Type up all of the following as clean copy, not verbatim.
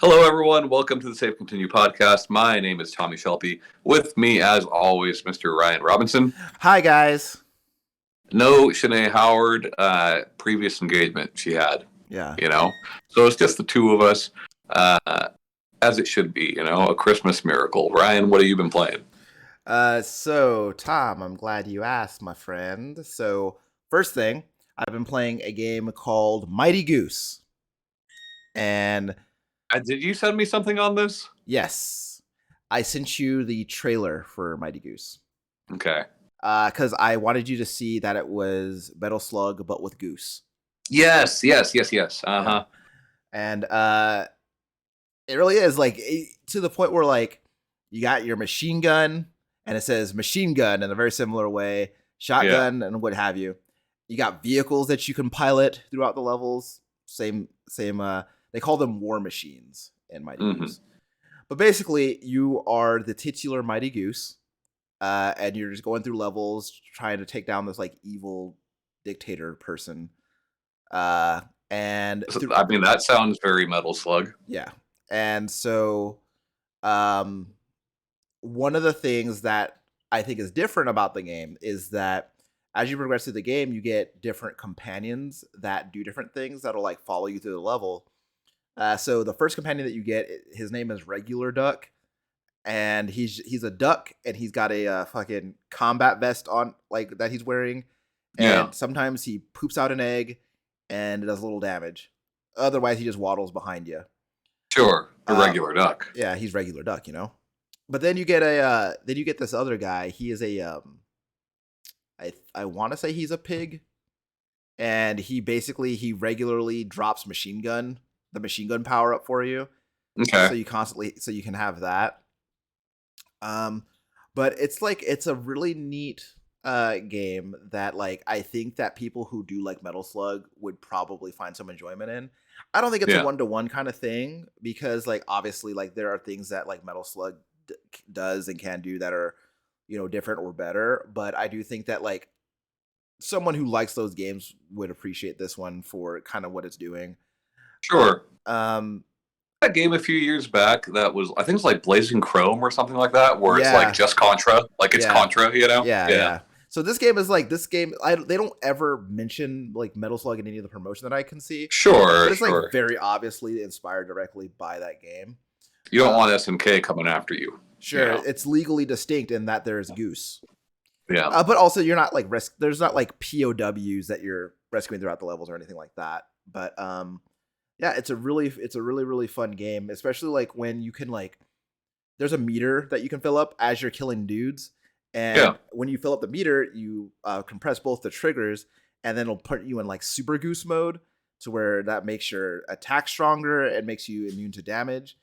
Hello, everyone. Welcome to the Safe Continue podcast. My name is Tommy Shelby. With me, as always, Mr. Ryan Robinson. Hi, guys. No Shanae Howard, previous engagement she had, Yeah. So it's just the two of us, uh, as it should be, a Christmas miracle. Ryan, what have you been playing? So Tom, I'm glad you asked, my friend. So first thing, I've been playing a game called Mighty Goose, and Did you send me something on this? yes, I sent you the trailer for Mighty Goose. Okay. Because I wanted you to see that it was Metal Slug but with Goose. Yes. Uh-huh. And it really is to the point where you got your machine gun and it says machine gun in a very similar way, shotgun and what have you. You got vehicles that you can pilot throughout the levels. Same. They call them war machines in Mighty Goose. But basically, you are the titular Mighty Goose, and you're just going through levels trying to take down this evil dictator person. I mean, that sounds very Metal Slug. Yeah. And so one of the things that I think is different about the game is that as you progress through the game, you get different companions that do different things that'll follow you through the level. So the first companion that you get, his name is Regular Duck, and he's a duck, and he's got a fucking combat vest on that he's wearing, and sometimes he poops out an egg, and it does a little damage. Otherwise, he just waddles behind you. Sure, a regular duck. Yeah, he's Regular Duck, But then you get this other guy. He is a I want to say he's a pig, and he regularly drops the machine gun power up for you. Okay. So you can have that. But it's a really neat game that I think that people who do like Metal Slug would probably find some enjoyment in. I don't think it's a 1-to-1 kind of thing because obviously there are things that Metal Slug does and can do that are different or better, but I do think that someone who likes those games would appreciate this one for kind of what it's doing. Sure. That game a few years back that was, I think it's Blazing Chrome or something like that, where it's just Contra, it's Contra, Yeah. So this game is they don't ever mention Metal Slug in any of the promotion that I can see. Sure, but it's very obviously inspired directly by that game. You don't want SNK coming after you. Sure, it's legally distinct in that there's Goose. Yeah. But also you're not there's not POWs that you're rescuing throughout the levels or anything like that. But yeah, it's a really fun game, especially when you can there's a meter that you can fill up as you're killing dudes. And when you fill up the meter, you compress both the triggers, and then it'll put you in Super Goose mode, to where that makes your attack stronger and makes you immune to damage.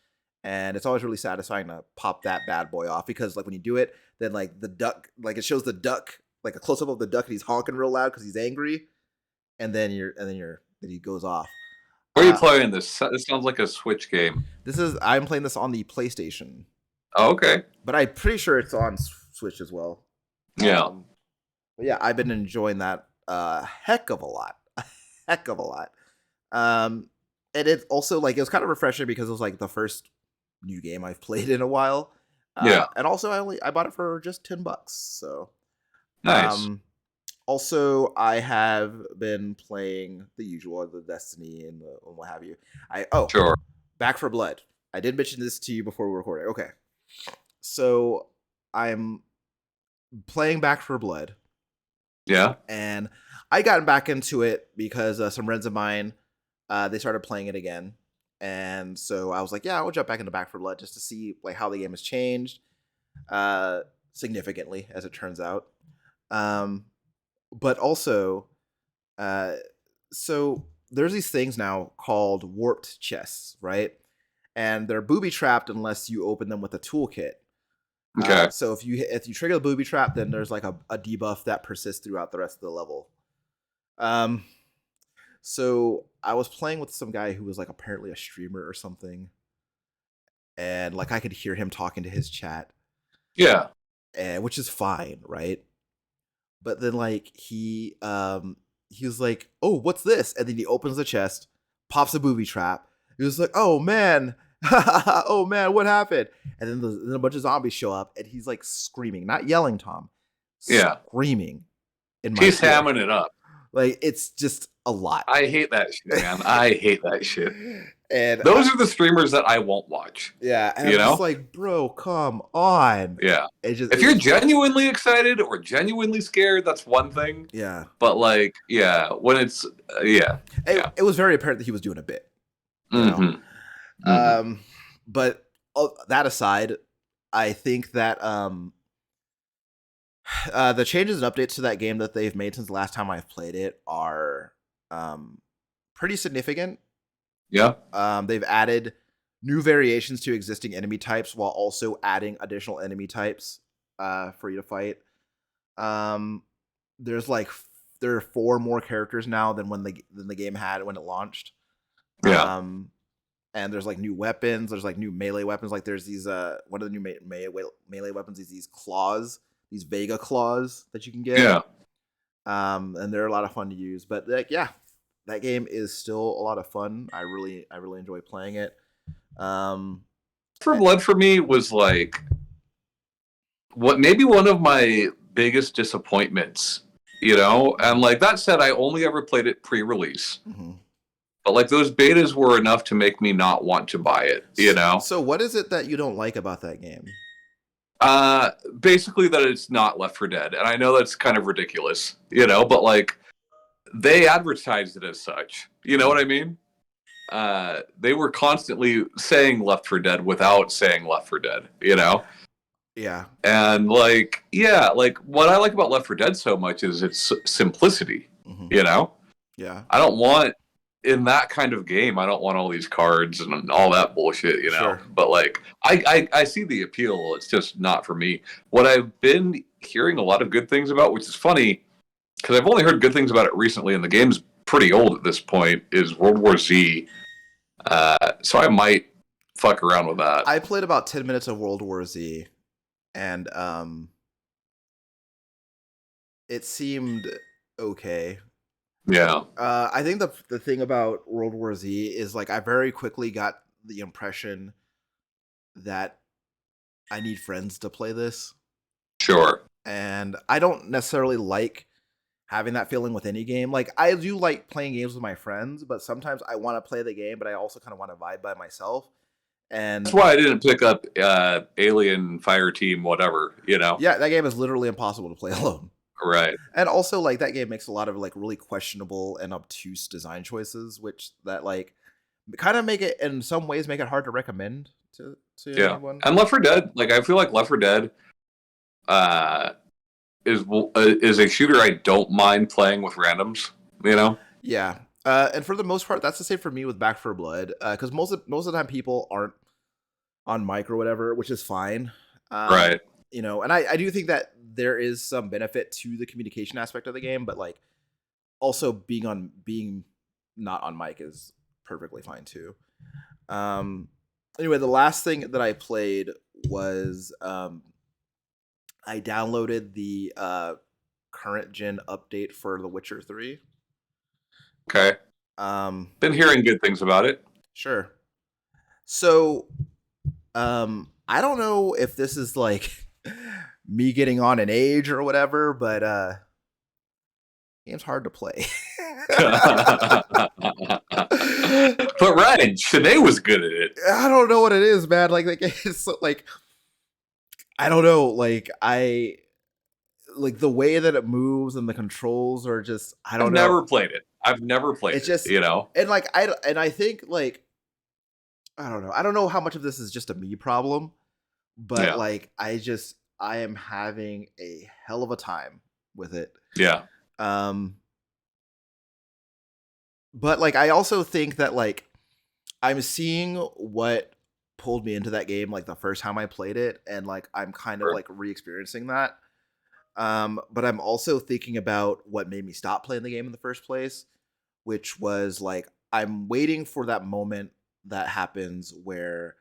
And it's always really satisfying to pop that bad boy off, because when you do it, then the duck, it shows the duck, a close up of the duck, and he's honking real loud because he's angry, and then he goes off. Where are you playing this? This sounds like a Switch game. I'm playing this on the PlayStation. Oh, okay. But I'm pretty sure it's on Switch as well. Yeah. But yeah, I've been enjoying that heck of a lot. And it's also it was kind of refreshing because it was the first new game I've played in a while. And also I bought it for just $10. So nice. Also, I have been playing the usual, the Destiny and what have you. Sure. Back 4 Blood. I did mention this to you before we recorded. Okay. So I'm playing Back 4 Blood. Yeah. And I gotten back into it because some friends of mine, they started playing it again. And so I was like, yeah, I'll jump back into Back 4 Blood just to see how the game has changed significantly, as it turns out. But also, so there's these things now called warped chests, right? And they're booby trapped unless you open them with a toolkit. Okay. So if you trigger the booby trap, then there's a debuff that persists throughout the rest of the level. So I was playing with some guy who was apparently a streamer or something, and I could hear him talking to his chat. Yeah. And which is fine, right? But then he was like, "Oh, what's this?" And then he opens the chest, pops a booby trap. He was like, "Oh man!" Oh man, what happened? And then a bunch of zombies show up, and he's like screaming, not yelling, Tom, Yeah. screaming in my He's ear. hamming it up. Like, it's just a lot. I hate that shit, man. I hate that shit. And those are the streamers that I won't watch. Yeah, and I'm just like, bro, come on. Yeah. If you're genuinely excited or genuinely scared, that's one thing. Yeah. But like, yeah, when it's it was very apparent that he was doing a bit. But that aside, I think that the changes and updates to that game that they've made since the last time I've played it are pretty significant. Yeah. They've added new variations to existing enemy types while also adding additional enemy types for you to fight. There are 4 more characters now than the game had when it launched. Yeah. And there's like new weapons. There's like new melee weapons. Like there's these one of the new melee weapons is these claws, these Vega claws that you can get. Yeah. And they're a lot of fun to use. But like, yeah, that game is still a lot of fun. I really enjoy playing it. For Blood for me was like what maybe one of my biggest disappointments, and like that said, I only ever played it pre-release. Mm-hmm. But like those betas were enough to make me not want to buy it, So what is it that you don't like about that game? Basically that it's not Left 4 Dead. And I know that's kind of ridiculous, but like they advertised it as such. You know what I mean? They were constantly saying Left 4 Dead without saying Left 4 Dead, Yeah. And like, yeah, like what I like about Left 4 Dead so much is its simplicity, Yeah. I don't want in that kind of game, I don't want all these cards and all that bullshit, Sure. But like, I see the appeal. It's just not for me. What I've been hearing a lot of good things about, which is funny, because I've only heard good things about it recently, and the game's pretty old at this point, is World War Z. So I might fuck around with that. I played about 10 minutes of World War Z, and it seemed okay. Yeah. I think the thing about World War Z is like I very quickly got the impression that I need friends to play this. Sure. And I don't necessarily like having that feeling with any game. Like I do like playing games with my friends, but sometimes I want to play the game, but I also kind of want to vibe by myself. And that's why I didn't pick up Alien Fireteam, whatever, Yeah, that game is literally impossible to play alone. Right. And also like that game makes a lot of like really questionable and obtuse design choices, which that like kind of make it in some ways make it hard to recommend to anyone. And Left 4 Dead, like I feel like Left 4 Dead is a shooter I don't mind playing with randoms, Yeah. And for the most part, that's the same for me with Back 4 Blood, because most of the time people aren't on mic or whatever, which is fine. Right. And I do think that there is some benefit to the communication aspect of the game, but like also being not on mic is perfectly fine too. Anyway, the last thing that I played was I downloaded the current gen update for The Witcher 3. Okay. Been hearing good things about it. Sure. So I don't know if this is like me getting on in age or whatever, but game's hard to play. But Ryan, Shanae was good at it. I don't know what it is, man. Like it's so, like I don't know. Like the way that it moves and the controls are just I don't know. I've never played it. It's just and like I think like I don't know. I don't know how much of this is just a me problem, but like I am having a hell of a time with it. Yeah. But like I also think that like I'm seeing what pulled me into that game like the first time I played it, and like I'm kind of like re-experiencing that. But I'm also thinking about what made me stop playing the game in the first place, which was like I'm waiting for that moment that happens where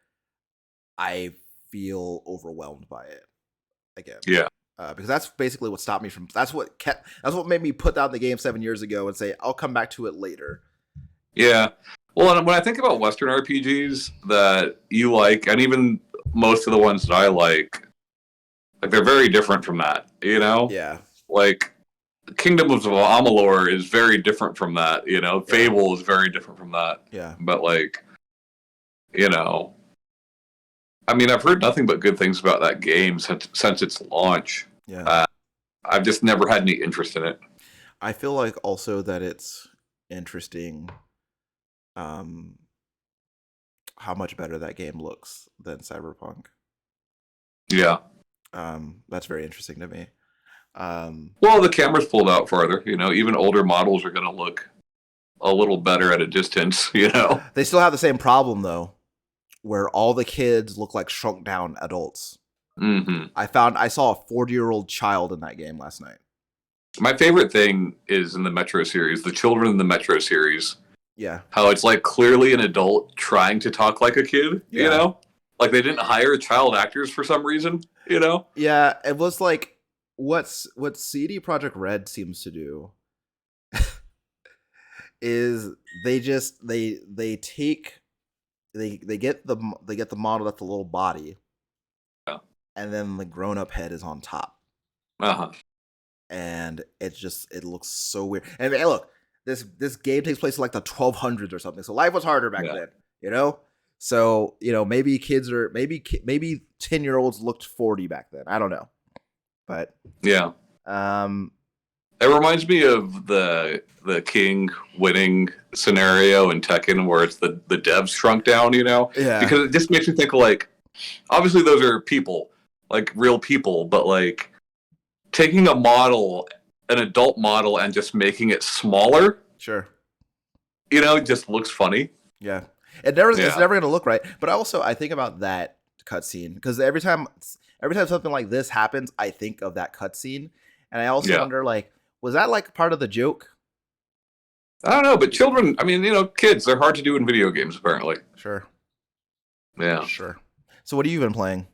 I feel overwhelmed by it again. Yeah. Because that's basically what stopped me from. That's what made me put down the game 7 years ago and say I'll come back to it later. Yeah. Well, and when I think about Western RPGs that you like, and even most of the ones that I like they're very different from that. You know, Yeah. like Kingdom of Amalur is very different from that. You know, Yeah. Fable is very different from that. Yeah. But like, you know, I mean, I've heard nothing but good things about that game since its launch. Yeah. I've just never had any interest in it. I feel like also that it's interesting um how much better that game looks than Cyberpunk. Yeah. That's very interesting to me. Well, the camera's pulled out farther. You know, even older models are going to look a little better at a distance. You know, they still have the same problem though, where all the kids look like shrunk down adults. mm-hmm. I saw a 40-year-old child in that game last night. My favorite thing is in the Metro series, the children in the Metro series. Yeah. How it's like clearly an adult trying to talk like a kid, Yeah. you know? Like they didn't hire child actors for some reason, you know? Yeah, it was like what CD Projekt Red seems to do is they just they take they get the model that's the little body. Yeah. And then the grown-up head is on top. Uh-huh. And it looks so weird. And hey, look, this game takes place in like the 1200s or something. So life was harder back then, you know? So, you know, maybe kids are maybe 10-year-olds looked 40 back then. I don't know. But yeah. It reminds me of the King winning scenario in Tekken where it's the devs shrunk down, you know? Yeah. Because it just makes me think of like obviously those are people, like real people, but like taking a model, an adult model, and just making it smaller. Sure. You know, it just looks funny. Yeah. It's never going to look right. But I think about that cutscene because every time something like this happens, I think of that cutscene, and I also wonder, like, was that like part of the joke? I don't know, but children, I mean, you know, kids, they're hard to do in video games, apparently. Sure. Yeah. Sure. So what have you been playing?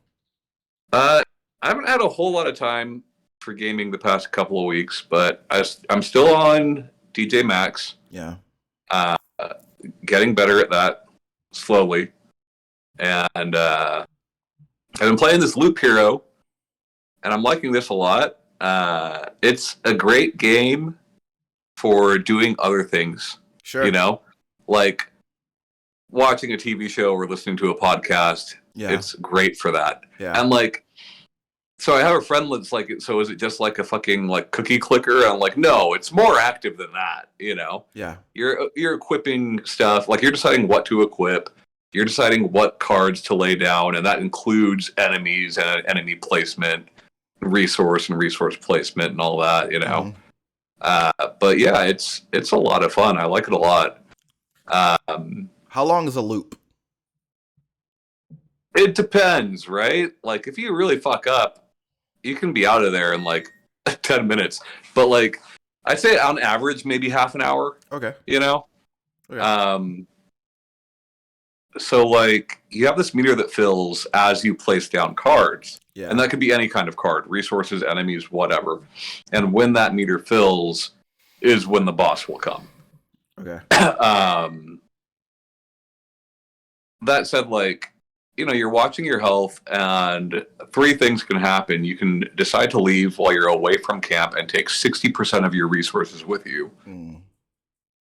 I haven't had a whole lot of time for gaming the past couple of weeks, but I'm still on DJ Maxx. Yeah. Getting better at that slowly. And I've been playing this Loop Hero, and I'm liking this a lot. It's a great game for doing other things. Sure. You know, like watching a TV show or listening to a podcast. Yeah. It's great for that. Yeah. And like, so I have a friend that's like, so is it just like a fucking like cookie clicker? I'm like, no, it's more active than that. You know? Yeah. You're equipping stuff. Like you're deciding what to equip. You're deciding what cards to lay down, and that includes enemies and enemy placement, resource placement, and all that. You know. Mm-hmm. But yeah, it's a lot of fun. I like it a lot. How long is a loop? It depends, right? Like if you really fuck up, you can be out of there in like 10 minutes. But like I'd say on average maybe half an hour. Okay. You know? Okay. So like you have this meter that fills as you place down cards. Yeah. And that could be any kind of card, resources, enemies, whatever. And when that meter fills is when the boss will come. Okay. That said, like, you know, you're watching your health and 3 things can happen. You can decide to leave while you're away from camp and take 60% of your resources with you. Mm.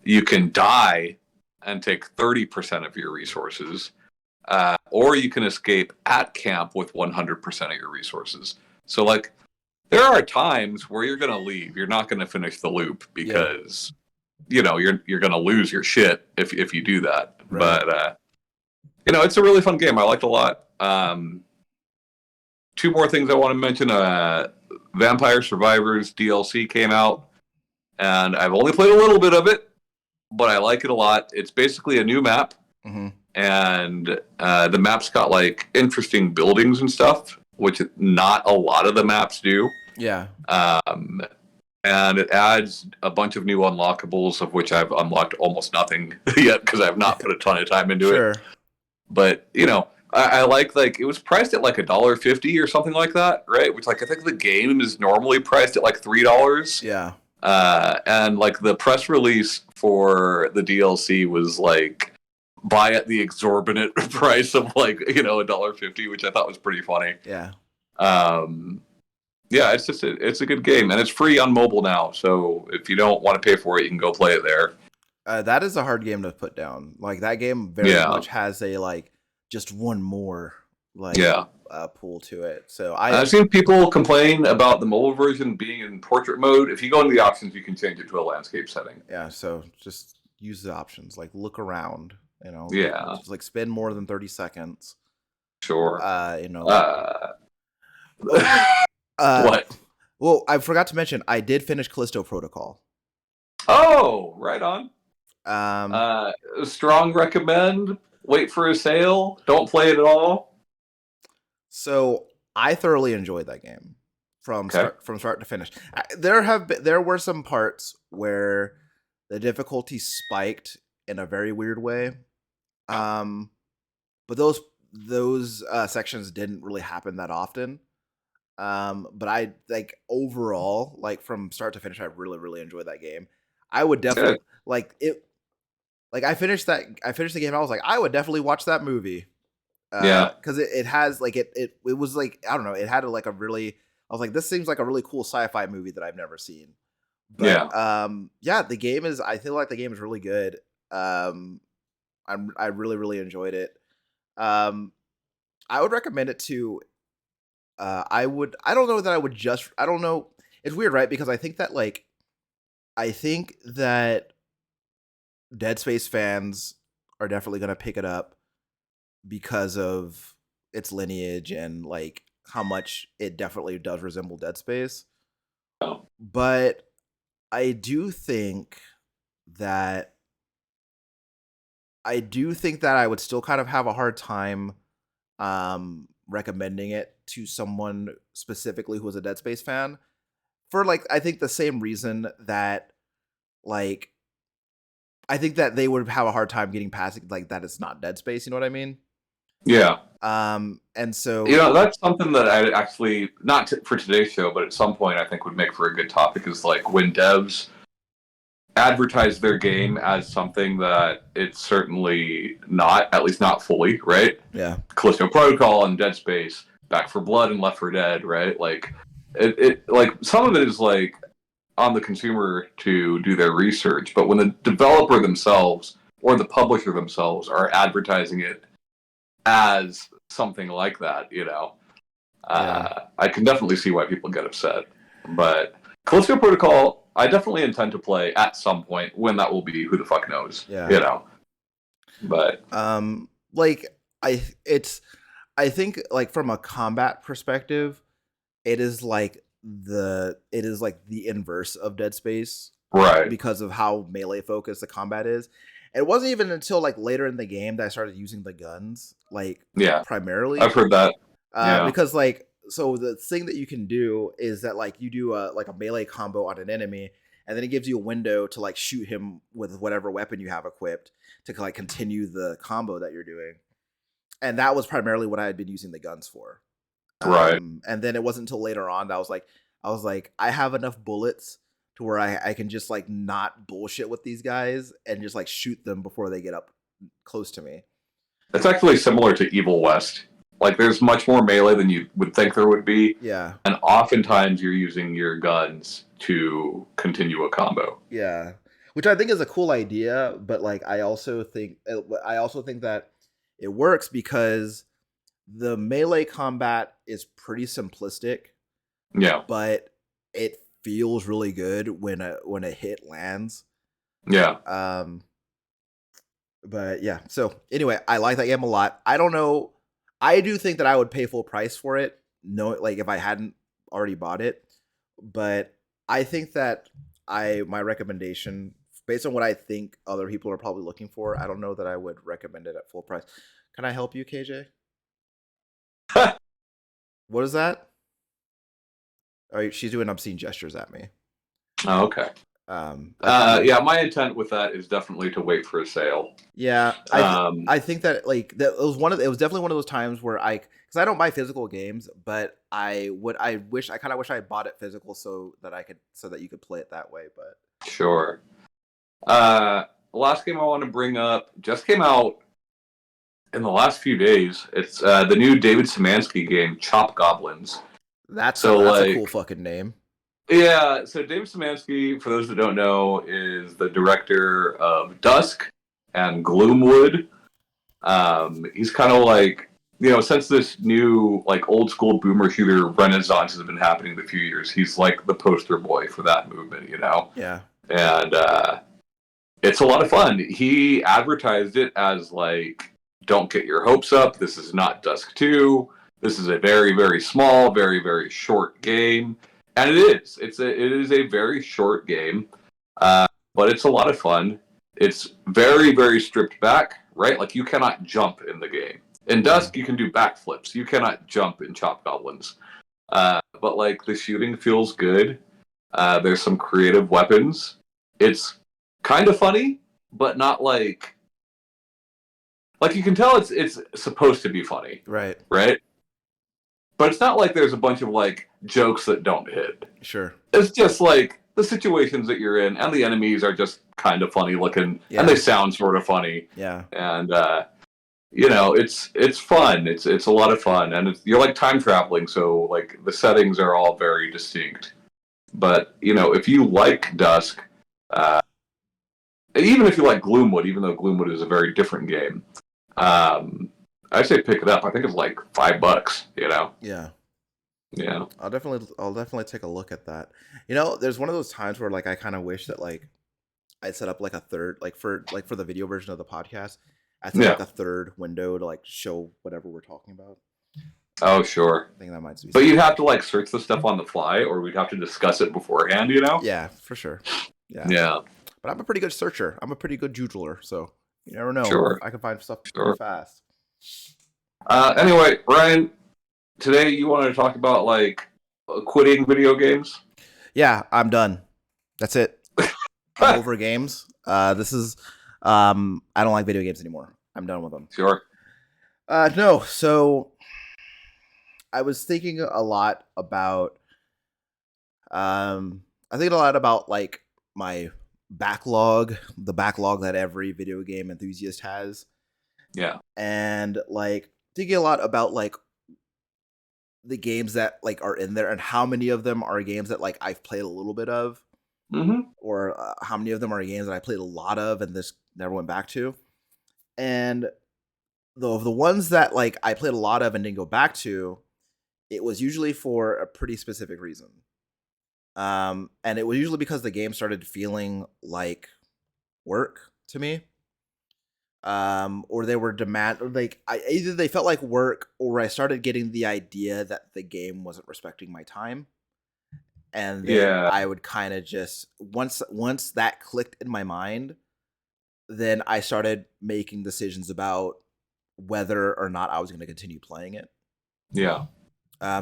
You can die and take 30% of your resources. Or you can escape at camp with 100% of your resources. So, like, there are times where you're going to leave. You're not going to finish the loop because, you know, you're going to lose your shit if you do that. Right. But, you know, it's a really fun game. I liked it a lot. 2 more things I want to mention. Vampire Survivors DLC came out, and I've only played a little bit of it, but I like it a lot. It's basically a new map, mm-hmm. and the map's got, like, interesting buildings and stuff, which not a lot of the maps do. Yeah. And it adds a bunch of new unlockables, of which I've unlocked almost nothing yet because I've not put a ton of time into it. But, you know, I like it was priced at like $1.50 or something like that, right? Which, like, I think the game is normally priced at like $3. Yeah. And like the press release for the DLC was like buy at the exorbitant price of like $1.50, which I thought was pretty funny. Yeah. Um, yeah, it's a good game, and it's free on mobile now. So if you don't want to pay for it, you can go play it there. That is a hard game to put down. Like that game very much has a like just one more like pull to it. So I've seen people complain about the mobile version being in portrait mode. If you go into the options, you can change it to a landscape setting. Yeah, so just use the options. Like look around. Yeah. Just like spend more than 30 seconds. Sure. What? Well, I forgot to mention I did finish Callisto Protocol. Oh, right on. Strong recommend. Wait for a sale. Don't play it at all. So I thoroughly enjoyed that game from start to finish. There were some parts where the difficulty spiked in a very weird way, but those sections didn't really happen that often. But I like overall, like from start to finish, I really enjoyed that game. I would definitely like it. Like I finished the game. I was like, I would definitely watch that movie. Because it has like it was like I don't know. It had like a really. I was like, this seems like a really cool sci-fi movie that I've never seen. But, the game is. I feel like the game is really good. I really enjoyed it. I would recommend it to. I don't know that I would just. I don't know. It's weird, right? Because I think that Dead Space fans are definitely gonna pick it up because of its lineage and like how much it definitely does resemble Dead Space. Oh. But I do think that I would still kind of have a hard time recommending it to someone specifically who is a Dead Space fan for like I think the same reason that like I think that they would have a hard time getting past it, like that it's not Dead Space, you know what I mean? Yeah. And so that's something that I actually not for today's show, but at some point I think would make for a good topic is like when devs advertise their game as something that it's certainly not, at least not fully, right? Yeah. Callisto Protocol and Dead Space, Back 4 Blood and Left 4 Dead, right? Like it like some of it is like on the consumer to do their research, but when the developer themselves or the publisher themselves are advertising it as something like that, I can definitely see why people get upset. But Callisto Protocol, I definitely intend to play at some point. When that will be, who the fuck knows? Yeah. But I think like from a combat perspective, it is like the inverse of Dead Space, right? Because of how melee focused the combat is. It wasn't even until like later in the game that I started using the guns, primarily. I've heard that. Because like so the thing that you can do is that like you do a melee combo on an enemy, and then it gives you a window to like shoot him with whatever weapon you have equipped to like continue the combo that you're doing. And that was primarily what I had been using the guns for. Right. And then it wasn't until later on that I was like, I have enough bullets to where I can just like not bullshit with these guys and just like shoot them before they get up close to me. It's actually similar to Evil West. Like there's much more melee than you would think there would be. Yeah. And oftentimes you're using your guns to continue a combo. Yeah. Which I think is a cool idea, but like I also think that it works because the melee combat is pretty simplistic. Yeah. But it feels really good when a hit lands. Yeah. But yeah. So anyway, I like that game a lot. I don't know. I do think that I would pay full price for it. No, like if I hadn't already bought it. But I think that my recommendation, based on what I think other people are probably looking for, I don't know that I would recommend it at full price. Can I help you, KJ? What is that? Oh, she's doing obscene gestures at me. Oh, okay. My intent with that is definitely to wait for a sale. Yeah, I think that like that was it was definitely one of those times where because I don't buy physical games, but I kind of wish I bought it physical so that you could play it that way. But sure. Last game I want to bring up just came out in the last few days. It's the new David Szymanski game, Chop Goblins. That's So a cool like, fucking name. yeah. So David Szymanski, for those that don't know, is the director of Dusk and Gloomwood. He's kind of like, since this new like old school boomer shooter renaissance has been happening the few years, he's like the poster boy for that movement. Yeah. And it's a lot of fun. He advertised it as like, don't get your hopes up. This is not Dusk 2. This is a very, very small, very, very short game. And it is. It is a very short game, but it's a lot of fun. It's very, very stripped back, right? Like you cannot jump in the game. In Dusk, you can do backflips. You cannot jump in Chop Goblins. But like the shooting feels good. There's some creative weapons. It's kind of funny, but not like you can tell it's supposed to be funny, Right. right? But it's not like there's a bunch of like jokes that don't hit. Sure. It's just like the situations that you're in, and the enemies are just kind of funny looking, and they sound sort of funny. Yeah. And it's fun. It's a lot of fun, and you're like time traveling, so like the settings are all very distinct. But if you like Dusk, even if you like Gloomwood, even though Gloomwood is a very different game, I say pick it up. I think it's like $5. Yeah. Yeah. I'll definitely take a look at that. There's one of those times where like I kind of wish that like I'd set up like a third for the video version of the podcast. I set like a third window to like show whatever we're talking about. Oh, sure. I think that might be. But you'd have to like search the stuff on the fly, or we'd have to discuss it beforehand. Yeah, for sure. Yeah. Yeah. But I'm a pretty good searcher. I'm a pretty good Googler, so you never know. Sure. I can find stuff pretty fast. Anyway, Ryan, today you wanted to talk about like quitting video games? Yeah, I'm done. That's it. I'm over games. This is I don't like video games anymore. I'm done with them. Sure. No, so I was thinking a lot about like my backlog, the backlog that every video game enthusiast has. Yeah. And like thinking a lot about like the games that like are in there and how many of them are games that like I've played a little bit of, or how many of them are games that I played a lot of and this never went back to. And the ones that like I played a lot of and didn't go back to, it was usually for a pretty specific reason. And it was usually because the game started feeling like work to me. Or they were either they felt like work, or I started getting the idea that the game wasn't respecting my time. And then I would kind of just once that clicked in my mind, then I started making decisions about whether or not I was going to continue playing it. Yeah.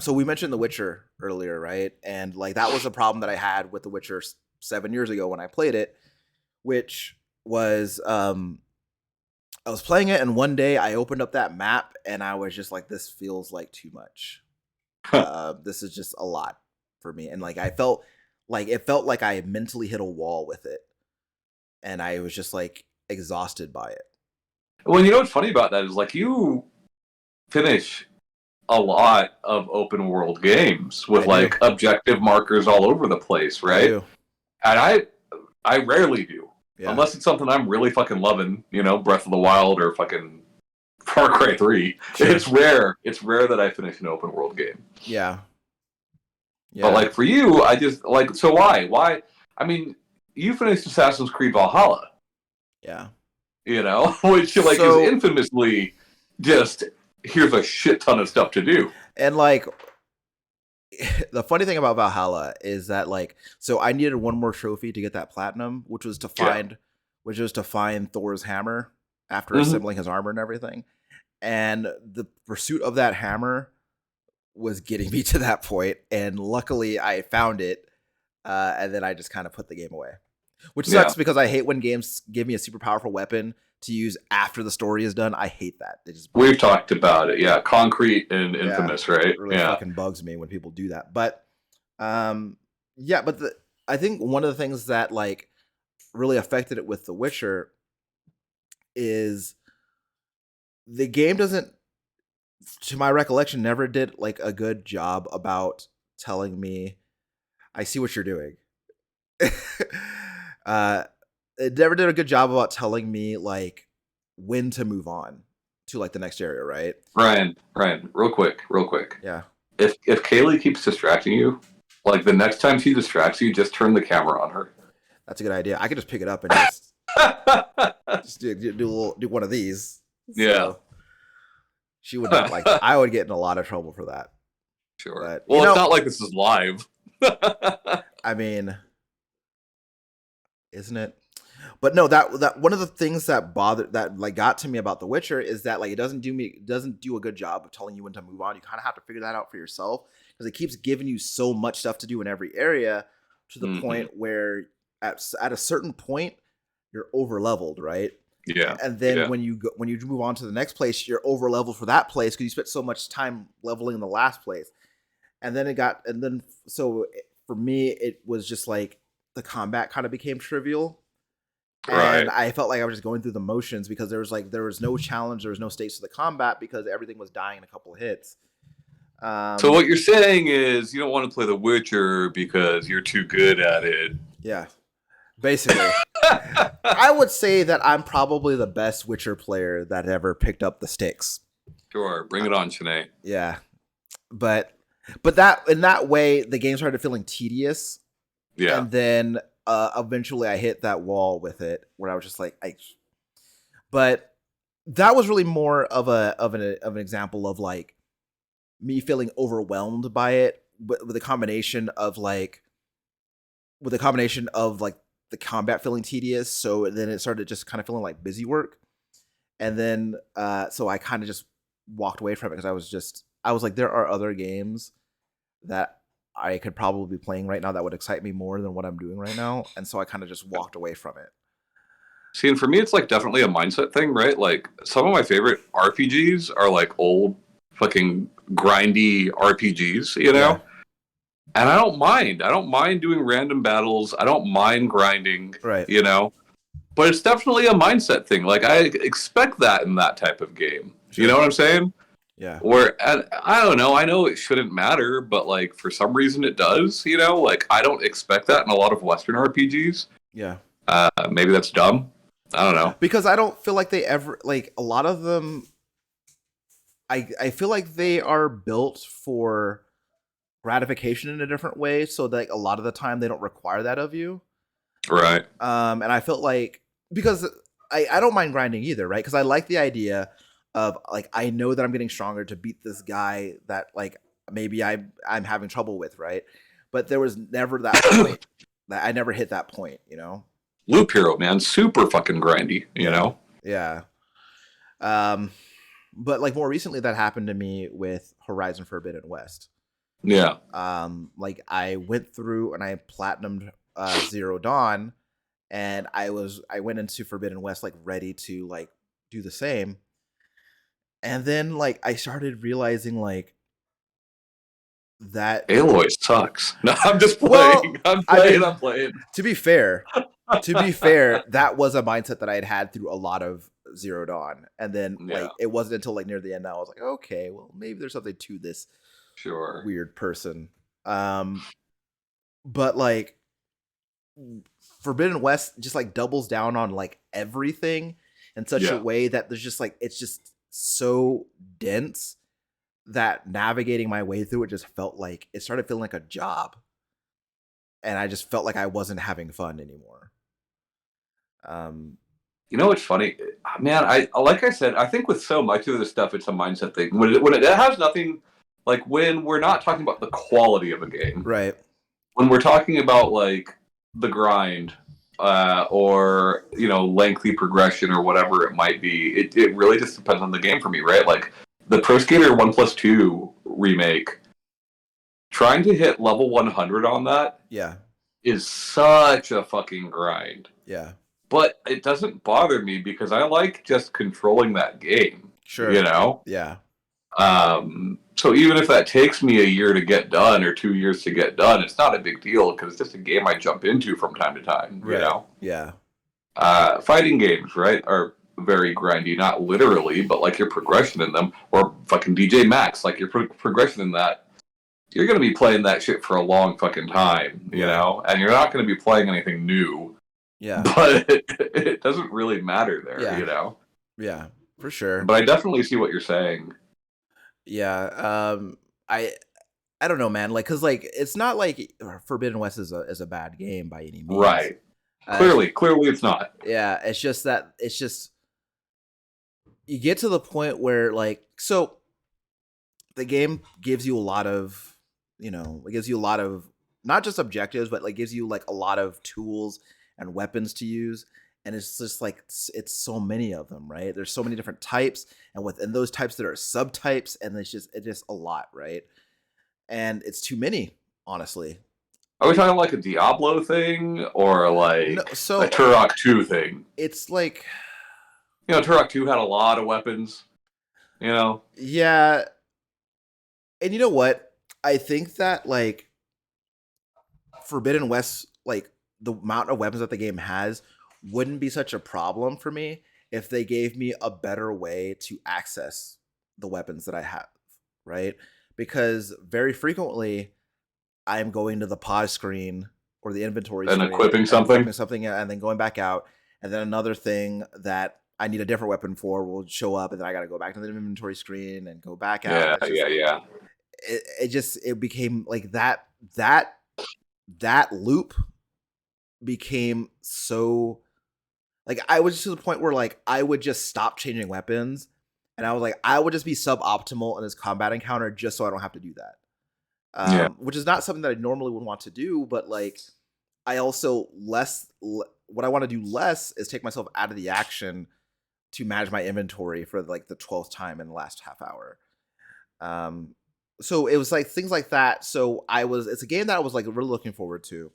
So we mentioned The Witcher earlier, right? And like that was a problem that I had with The Witcher 7 years ago when I played it, which was I was playing it, and one day I opened up that map, and I was just like, "This feels like too much. This is just a lot for me." And like it felt like I mentally hit a wall with it, and I was just like exhausted by it. Well, what's funny about that is like you finish a lot of open world games with like objective markers all over the place, right? And I rarely do. Yeah. Unless it's something I'm really fucking loving, Breath of the Wild or fucking Far Cry 3. Sure. It's rare. It's rare that I finish an open world game. Yeah. But like for you, I just like, so why? Why? I mean, you finished Assassin's Creed Valhalla. Yeah. Which like is infamously just here's a shit ton of stuff to do. And like the funny thing about Valhalla is that like, so I needed one more trophy to get that platinum, which was to find Thor's hammer after assembling his armor and everything. And the pursuit of that hammer was getting me to that point, and luckily I found it, and then I just kind of put the game away, which sucks because I hate when games give me a super powerful weapon to use after the story is done. I hate that. We've talked about it. Yeah. Concrete and Infamous, right? It really fucking bugs me when people do that. But I think one of the things that like really affected it with The Witcher is the game doesn't, to my recollection, never did like a good job about telling me, I see what you're doing. uh, it never did a good job about telling me like when to move on to like the next area, right? Ryan, real quick. Yeah. If Kaylee keeps distracting you, like the next time she distracts you, just turn the camera on her. That's a good idea. I could just pick it up and just do one of these. Yeah. So she would not like that. I would get in a lot of trouble for that. Sure. But, well, it's not like this is live. I mean, isn't it? But no, that one of the things that got to me about The Witcher is that like it doesn't do a good job of telling you when to move on. You kind of have to figure that out for yourself because it keeps giving you so much stuff to do in every area to the point where at a certain point you're over leveled, right? Yeah. And then when you move on to the next place, you're over leveled for that place because you spent so much time leveling in the last place. And then so for me it was just like the combat kind of became trivial. And I felt like I was just going through the motions because there was no challenge, there was no stakes to the combat because everything was dying in a couple of hits. So what you're saying is you don't want to play The Witcher because you're too good at it. Yeah, basically. I would say that I'm probably the best Witcher player that ever picked up the sticks. Sure, bring it on, Shanae. Yeah, but that in that way the game started feeling tedious. Yeah, and then eventually I hit that wall with it where I was just like, but that was really more of an example of like me feeling overwhelmed by it, with the combination of the combat feeling tedious. So then it started just kind of feeling like busy work. And then, so I kind of just walked away from it because I was like, there are other games that I could probably be playing right now that would excite me more than what I'm doing right now. And so I kind of just walked away from it. See, and for me, it's like definitely a mindset thing, right? Like some of my favorite RPGs are like old fucking grindy RPGs, you know? Yeah. And I don't mind doing random battles. I don't mind grinding, right? You know? But it's definitely a mindset thing. Like I expect that in that type of game. Sure. You know what I'm saying? Yeah. And I don't know. I know it shouldn't matter, but like for some reason it does. You know, like I don't expect that in a lot of Western RPGs. Yeah. Maybe that's dumb. I don't know. Because I don't feel like they ever like a lot of them. I feel like they are built for gratification in a different way, so that like, a lot of the time they don't require that of you. Right. And I felt like because I don't mind grinding either, right? Because I like the idea of like I know that I'm getting stronger to beat this guy that like maybe I'm having trouble with, right? But there was never that point. That I never hit that point, you know. Loop Hero, man, super fucking grindy, you know. Yeah. But like more recently, that happened to me with Horizon Forbidden West. Yeah. Like I went through and I platinumed Zero Dawn, and I went into Forbidden West like ready to like do the same. And then like I started realizing like that Aloy sucks. No, I'm just playing. Well, I'm playing. To be fair, that was a mindset that I had through a lot of Zero Dawn. And then like it wasn't until like near the end I was like, okay, well maybe there's something to this weird person. But like Forbidden West just like doubles down on like everything in such a way that there's just like it's just so dense that navigating my way through it just felt like it started feeling like a job, and I just felt like I wasn't having fun anymore. You know what's funny, man? I like I said, I think with so much of this stuff, it's a mindset thing. When it has nothing, like when we're not talking about the quality of a game, right? When we're talking about like the grind, or you know, lengthy progression or whatever it might be, it really just depends on the game for me, right? Like the Pro Skater 1+2 remake, trying to hit level 100 on that, is such a fucking grind. Yeah, but it doesn't bother me because I like just controlling that game. Sure, you know. Yeah. So even if that takes me a year to get done or 2 years to get done, it's not a big deal because it's just a game I jump into from time to time. Right. You know. Yeah. Fighting games, right, are very grindy, not literally, but like your progression in them, or fucking DJ Max, like your progression in that, you're going to be playing that shit for a long fucking time, you know, and you're not going to be playing anything new. Yeah. But it doesn't really matter there, you know. Yeah, for sure. But I definitely see what you're saying. Yeah. I don't know, man. Like, cause like it's not like Forbidden West is a bad game by any means. Right. Clearly it's not. Yeah, it's just that you get to the point where like so the game gives you a lot of, it gives you a lot of not just objectives, but like gives you like a lot of tools and weapons to use. And it's just like it's so many of them, right? There's so many different types, and within those types there are subtypes, and it's just a lot, right? And it's too many, honestly. Are we talking like a Diablo thing or like a Turok 2 thing? It's like, Turok 2 had a lot of weapons, Yeah. And you know what? I think that like Forbidden West, like the amount of weapons that the game has wouldn't be such a problem for me if they gave me a better way to access the weapons that I have, right? Because very frequently I'm going to the pause screen or the inventory and screen equipping something and then going back out, and then another thing that I need a different weapon for will show up, and then I got to go back to the inventory screen and go back out. Yeah. It became like that loop became so like I was to the point where like I would just stop changing weapons, and I was like I would just be suboptimal in this combat encounter just so I don't have to do that. Which is not something that I normally would want to do, but like I also what I want to do less is take myself out of the action to manage my inventory for like the 12th time in the last half hour. So it was like things like that. So it's a game that I was like really looking forward to,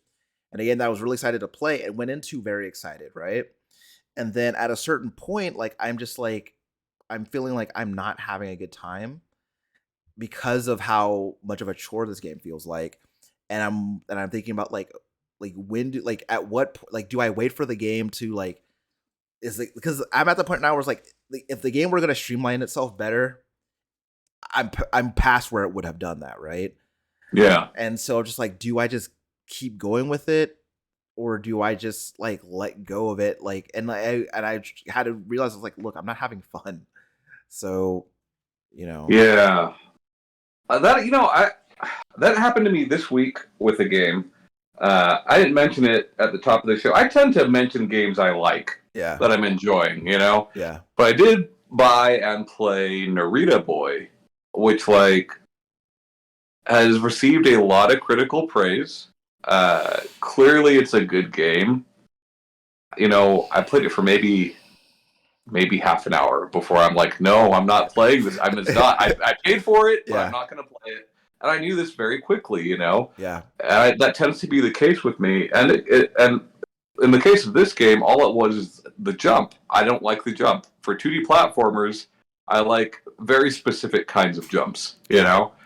and a game that I was really excited to play and went into very excited, right? And then at a certain point, like I'm feeling like I'm not having a good time because of how much of a chore this game feels like, and I'm thinking about like when do like at what like do I wait for the game to like because I'm at the point now where it's like if the game were going to streamline itself better, I'm past where it would have done that, right? Yeah. And so just like, do I just keep going with it, or do I just like let go of it? Like, and I had to realize I was like, look, I'm not having fun. So, Yeah. That happened to me this week with a game. I didn't mention it at the top of the show. I tend to mention games I like that I'm enjoying, Yeah. But I did buy and play Narita Boy, which like has received a lot of critical praise. Clearly it's a good game. I played it for maybe half an hour before I'm like, no, I'm not playing this. It's not. I paid for it, but I'm not going to play it. And I knew this very quickly, Yeah. That tends to be the case with me. And and in the case of this game, all it was is the jump. I don't like the jump. For 2D platformers, I like very specific kinds of jumps,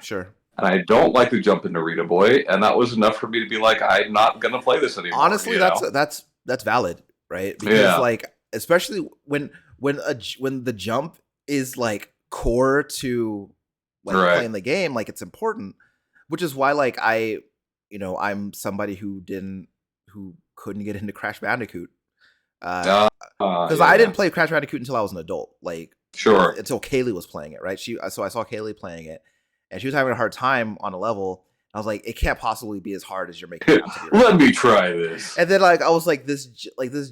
Sure. And I don't like the jump in Narita Boy, and that was enough for me to be like, I'm not going to play this anymore. Honestly, that's valid, right? Because like, especially when the jump is like core to like playing the game, like it's important, which is why like I'm somebody who couldn't get into Crash Bandicoot because I didn't play Crash Bandicoot until I was an adult, like until Kaylee was playing it, right? So I saw Kaylee playing it, and she was having a hard time on a level. I was like, it can't possibly be as hard as you're making it out to be. Let me try this. And then like I was like, this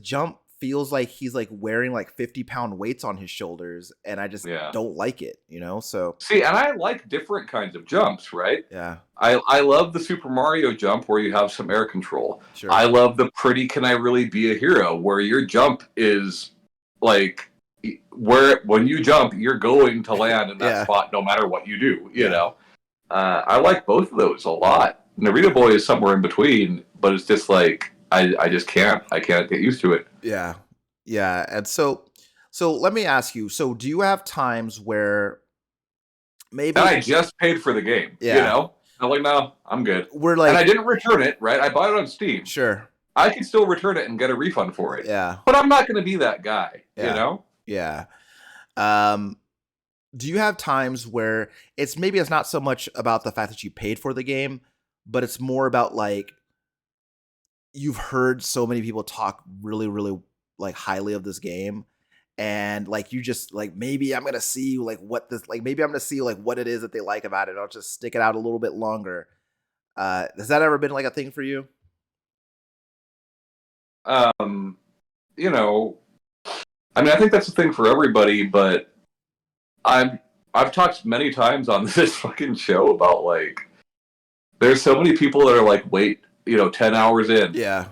jump feels like he's like wearing like 50-pound weights on his shoulders, and I just don't like it, So see, and I like different kinds of jumps, right? Yeah. I love the Super Mario jump where you have some air control. Sure. I love the pretty Can I Really Be a Hero where your jump is like where when you jump you're going to land in that spot no matter what you do, you know. I like both of those a lot. Narita Boy is somewhere in between, but it's just like I just can't. I can't get used to it. Yeah. Yeah. And so let me ask you, so do you have times where maybe and I just paid for the game, I'm like, no, I'm good. We're like, and I didn't return it, right? I bought it on Steam. Sure. I can still return it and get a refund for it. Yeah. But I'm not going to be that guy, Yeah. Yeah. Um, do you have times where it's not so much about the fact that you paid for the game, but it's more about like you've heard so many people talk really, really like highly of this game, and like you just like maybe I'm gonna see like what this like maybe I'm gonna see like what it is that they like about it. I'll just stick it out a little bit longer. Has that ever been like a thing for you? Um, you know, I mean, I think that's the thing for everybody, but I'm I've talked many times on this fucking show about like there's so many people that are like, wait, 10 hours in, Yeah,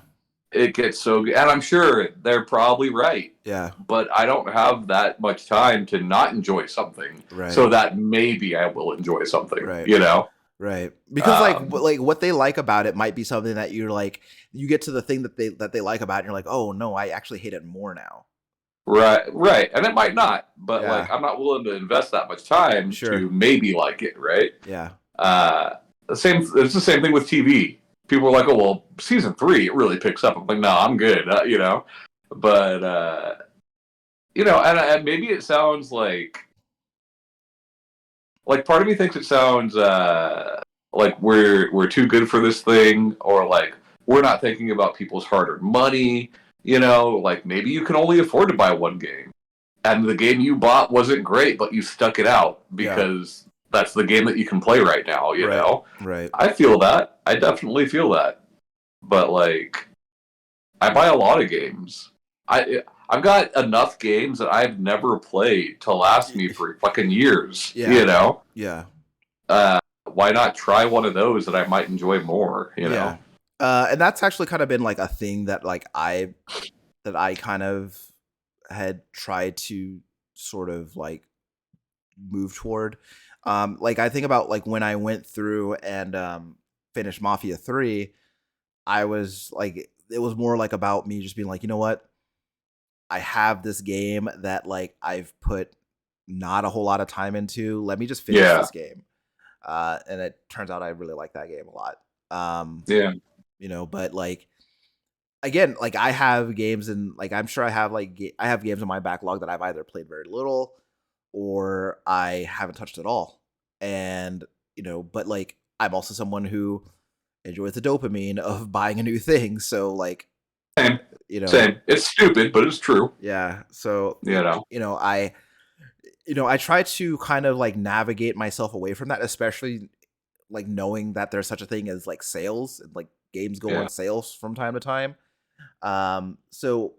it gets so good, and I'm sure they're probably right, yeah, but I don't have that much time to not enjoy something, right, so that maybe I will enjoy something, right. you know. Right. Because Um, like what they like about it might be something that you're like you get to the thing that they like about it and you're like, "Oh, no, I actually hate it more now." right, right, and it might not, but like Yeah. I'm not willing to invest that much time Sure. to maybe like it, right? Yeah. The same. It's the same thing with TV. People are like, "Oh, well, season 3 it really picks up." I'm like, "No, I'm good," But and maybe it sounds like part of me thinks it sounds like we're too good for this thing, or like we're not thinking about people's hard-earned money. Like maybe you can only afford to buy one game, and the game you bought wasn't great, but you stuck it out Yeah. because that's the game that you can play right now. Right. Right. I feel that. I definitely feel that. But like, I buy a lot of games. I've got enough games that I've never played to last me for fucking years. Yeah. Yeah. Why not try one of those that I might enjoy more? Yeah. And that's actually kind of been like a thing that that I kind of had tried to sort of like move toward. Like I think about like when I went through and finished Mafia 3, I was like it was more like about me just being like, "You know what? I have this game that like I've put not a whole lot of time into. Let me just finish Yeah, this game." And it turns out I really like that game a lot. yeah. But like again, like I have games and like I'm sure I have I have games in my backlog that I've either played very little or I haven't touched at all. And but like I'm also someone who enjoys the dopamine of buying a new thing. So like, Same, you know, same. It's stupid, but it's true. yeah. So You know. you know, I I try to kind of like navigate myself away from that, especially like knowing that there's such a thing as like sales and like games go Yeah. on sales from time to time. So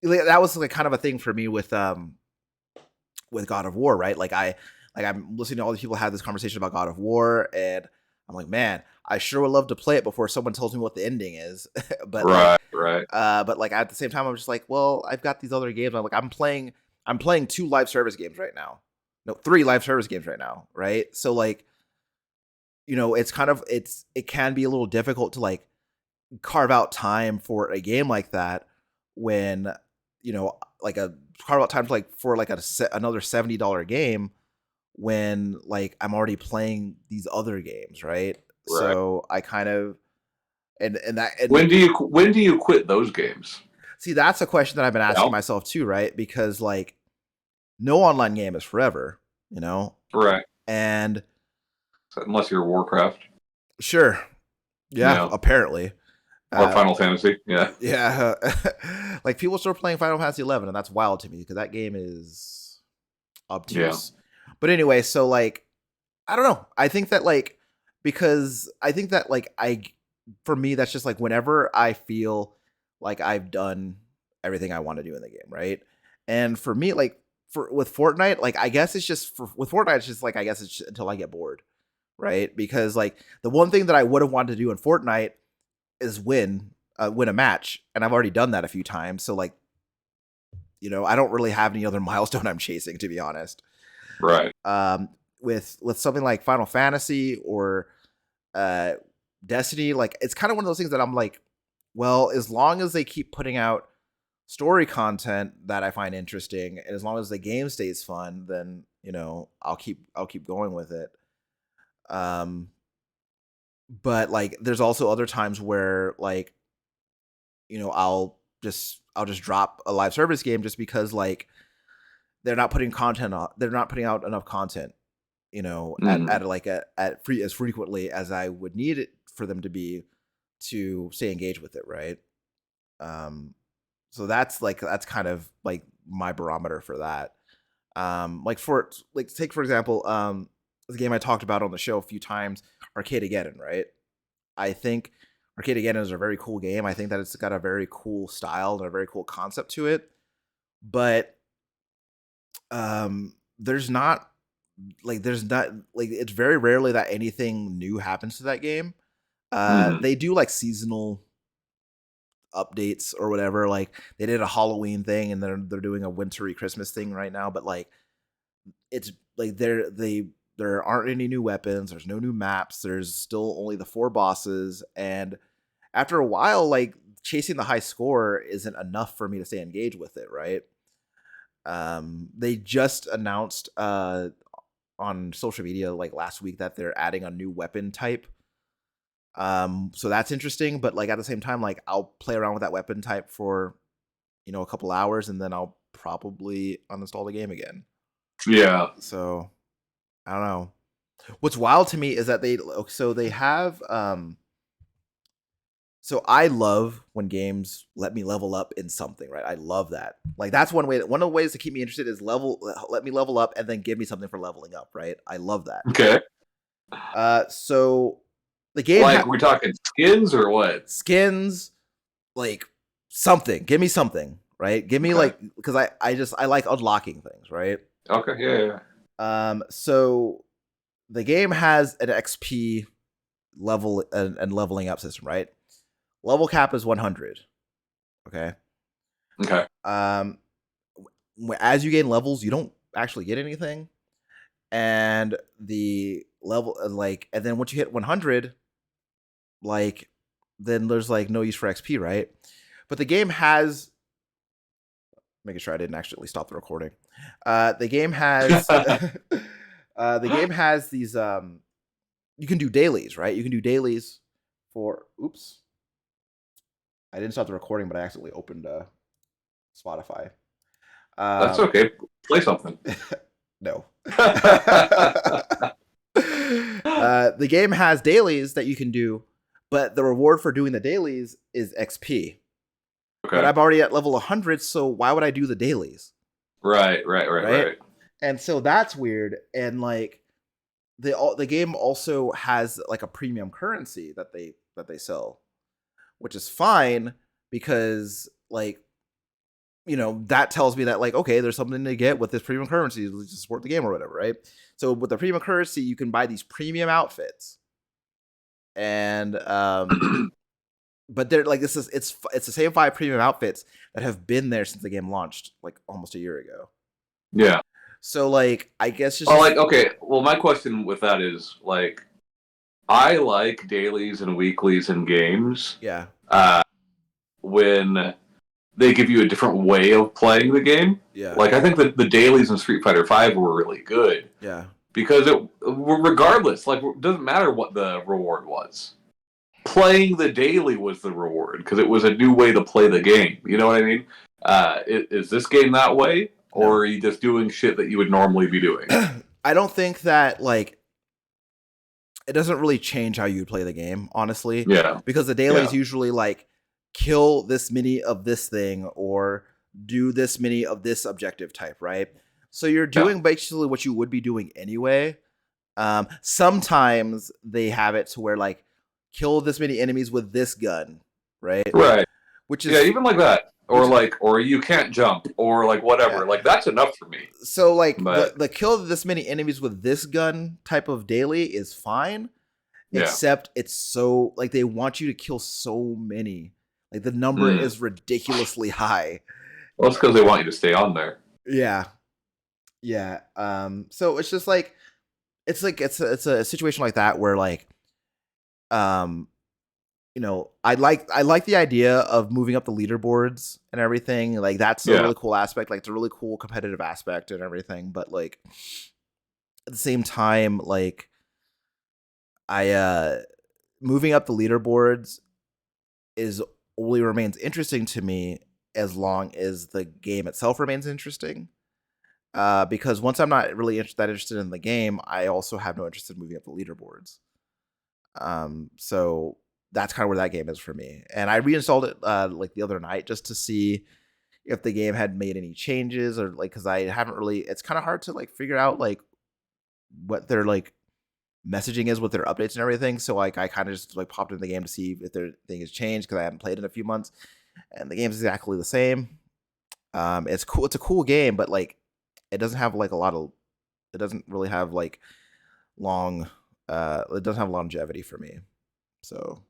like, that was like kind of a thing for me with God of War, right? I'm listening to all these people have this conversation about God of War, and I'm like, man, I sure would love to play it before someone tells me what the ending is. but like, Right. Right. but like at the same time, I'm just like, well, I've got these other games. I'm playing two live service games right now. No, three live service games right now, right? So like, it's kind of it can be a little difficult to like carve out time for a game like that when like a carve out time for like another $70 game when like I'm already playing these other games, right? Right. So I kind of and that and When do you quit those games? see that's a question that I've been asking No. myself too, right? Because like no online game is forever, you know? Right. And Unless you're Warcraft. sure, yeah, Yeah. apparently. Or Uh Final Fantasy. Yeah. yeah, like people still playing Final Fantasy 11 and that's wild to me because that game is Yeah. obtuse. But anyway, so like I don't know. I think that like because I think that like for me that's just like whenever I feel like I've done everything I want to do in the game, right? And for me like for with Fortnite, like I guess it's just with Fortnite it's just like I guess it's just until I get bored, right? Because like the one thing that I would have wanted to do in Fortnite is win a match, and I've already done that a few times. So like, I don't really have any other milestone I'm chasing to be honest. Right. Um with something like Final Fantasy or uh Destiny, like it's kind of one of those things that I'm like, well, as long as they keep putting out story content that I find interesting, and as long as the game stays fun, then I'll keep going with it. Um, but like, there's also other times where like, I'll just drop a live service game just because like they're not putting content on. They're not putting out enough content, you know, Mm. at free as frequently as I would need it for them to be to stay engaged with it, right? Um, so that's kind of like my barometer for that. Like take for example, the game I talked about on the show a few times, Arcadegeddon, right? I think Arcadegeddon is a very cool game. I think that it's got a very cool style and a very cool concept to it, but there's not it's very rarely that anything new happens to that game. Mm. They do like seasonal updates or whatever. Like they did a Halloween thing and they're doing a wintry Christmas thing right now, but like it's like there aren't any new weapons, there's no new maps, there's still only the four bosses, and after a while, like chasing the high score isn't enough for me to stay engaged with it, right? They just announced on social media like last week that they're adding a new weapon type. So that's interesting, but like at the same time, like I'll play around with that weapon type for a couple hours and then I'll probably uninstall the game again. Yeah. So I don't know. What's wild to me is that they have so I love when games let me level up in something, right? I love that. Like that's one of the ways to keep me interested is let me level up and then give me something for leveling up, right? I love that. Okay. So the game Like we're talking skins or what? skins, like something. Give me something, right? Give me Okay. like because I like unlocking things, right? Okay. Yeah. So the game has an XP level and leveling up system, right? Level cap is 100. Okay. Okay. As you gain levels, you don't actually get anything, and the level and then once you hit 100, like then there's like no use for XP, right? But the game has making sure I didn't accidentally stop the recording. The game has the game has these you can do dailies, right? You can do dailies for oops. I didn't stop the recording, but I accidentally opened Spotify. That's okay. Play something. No. The game has dailies that you can do, but the reward for doing the dailies is XP. But Okay. I'm already at level 100, so why would I do the dailies? Right. And so that's weird. And like the game also has like a premium currency that they sell, which is fine because like that tells me that like okay, there's something to get with this premium currency to support the game or whatever, right? So with the premium currency, you can buy these premium outfits, and but they're like it's the same 5 premium outfits that have been there since the game launched like almost a year ago. Yeah. So like I guess just like okay. Well, my question with that is like, I like dailies and weeklies in games. Yeah. When they give you a different way of playing the game. Yeah. Like I think that the dailies in Street Fighter V were really good. Yeah. Because regardless, like it doesn't matter what the reward was. Playing the daily was the reward because it was a new way to play the game. You know what I mean? Is this game that way, or are you just doing shit that you would normally be doing? I don't think that like it doesn't really change how you play the game, honestly. Yeah. Because the dailies usually like kill this many of this thing or do this many of this objective type, right? So you're doing basically what you would be doing anyway. Sometimes they have it to where like kill this many enemies with this gun, right? Right. Which is even like that. Or you can't jump, or like whatever. Yeah. Like that's enough for me. So like the kill this many enemies with this gun type of daily is fine, except it's so like they want you to kill so many. Like the number is ridiculously high. Well, it's because they want you to stay on there. Yeah. So it's just like it's a situation like that where like I like the idea of moving up the leaderboards and everything. Like that's a really cool aspect. Like it's a really cool competitive aspect and everything. But like at the same time, like moving up the leaderboards only remains interesting to me as long as the game itself remains interesting. because once I'm not really that interested in the game, I also have no interest in moving up the leaderboards. So that's kind of where that game is for me. And I reinstalled it like the other night just to see if the game had made any changes, or like, because I haven't really. It's kind of hard to like figure out like what their like messaging is with their updates and everything. So like I kind of just like popped into the game to see if their thing has changed, because I haven't played in a few months, and the game's exactly the same. It's cool. It's a cool game, but like it doesn't have like a lot of. It doesn't really have like long. It doesn't have longevity for me. So,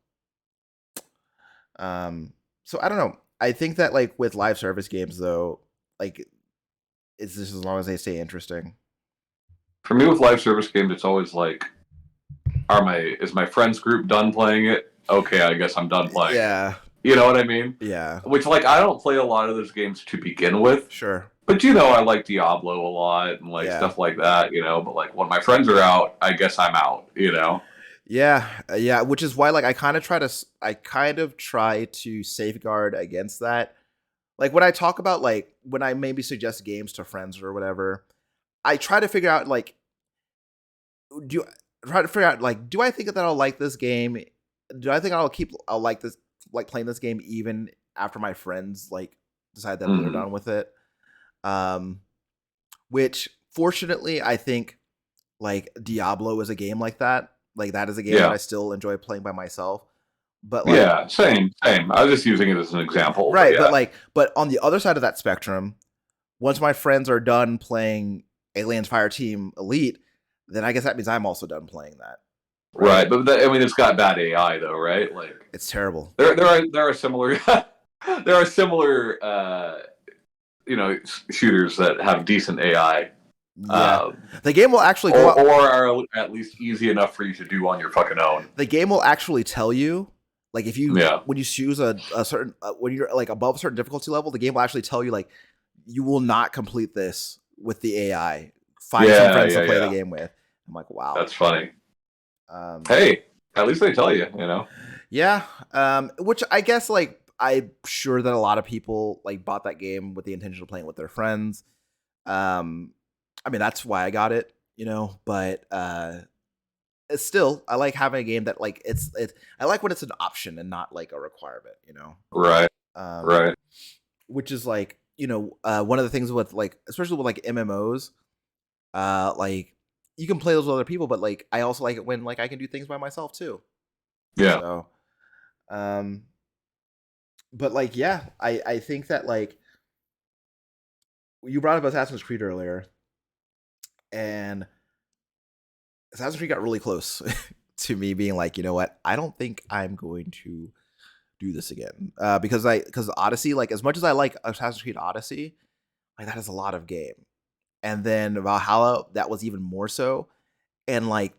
so I don't know. I think that like with live service games though, like it's just as long as they stay interesting. For me with live service games, it's always like, is my friends group done playing it? Okay, I guess I'm done playing. Yeah. You know what I mean? Yeah. Which, like, I don't play a lot of those games to begin with. Sure. But, I like Diablo a lot and, like, stuff like that, But, like, when my friends are out, I guess I'm out, Yeah. Yeah. Which is why, like, I kind of try to safeguard against that. Like, when I talk about, like, when I maybe suggest games to friends or whatever, I try to figure out, like, do I think that I'll like this game? Do I think I'll like this, like playing this game even after my friends like decide that they're done with it? Which fortunately I think like Diablo is a game like that. Like that is a game that I still enjoy playing by myself. But like, yeah, same. I was just using it as an example. Right, but on the other side of that spectrum, once my friends are done playing Aliens Fireteam Elite, then I guess that means I'm also done playing that. Right, but it's got bad AI though, right? Like it's terrible. There are similar there are similar shooters that have decent AI. Yeah. The game will actually go or are at least easy enough for you to do on your fucking own. The game will actually tell you, like if you when you choose a certain when you're like above a certain difficulty level, the game will actually tell you like you will not complete this with the AI. Find some friends to play the game with. I'm like, wow, that's funny. Hey, at least they tell you, Yeah. Which I guess like I'm sure that a lot of people like bought that game with the intention of playing with their friends. I mean that's why I got it, but it's still I like having a game that like it's I like when it's an option and not like a requirement, Right. Right. Which is like, one of the things with like especially with like MMOs, like you can play those with other people, but like I also like it when like I can do things by myself too. Yeah. So, but like yeah, I think that like you brought up Assassin's Creed earlier, and Assassin's Creed got really close to me being like, you know what, I don't think I'm going to do this again, because Odyssey, like as much as I like Assassin's Creed Odyssey, like that is a lot of game. And then Valhalla, that was even more so. And like,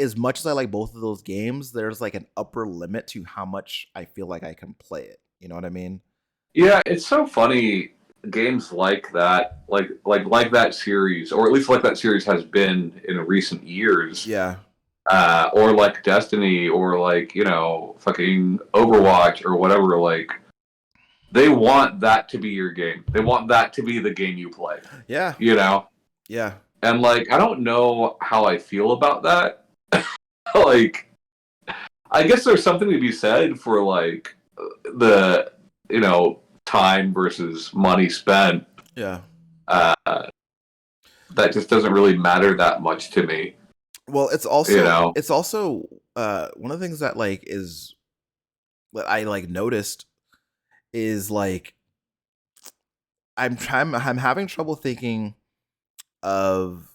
as much as I like both of those games, there's like an upper limit to how much I feel like I can play it. You know what I mean? Yeah, it's so funny. Games like that, like that series, or at least like that series has been in recent years. Yeah. Or like Destiny, or like fucking Overwatch, or whatever. Like, they want that to be your game. They want that to be the game you play. Yeah. Yeah. And like, I don't know how I feel about that. Like, I guess there's something to be said for like the time versus money spent. Yeah. That just doesn't really matter that much to me. Well, it's also one of the things that like is what I like noticed is like I'm having trouble thinking of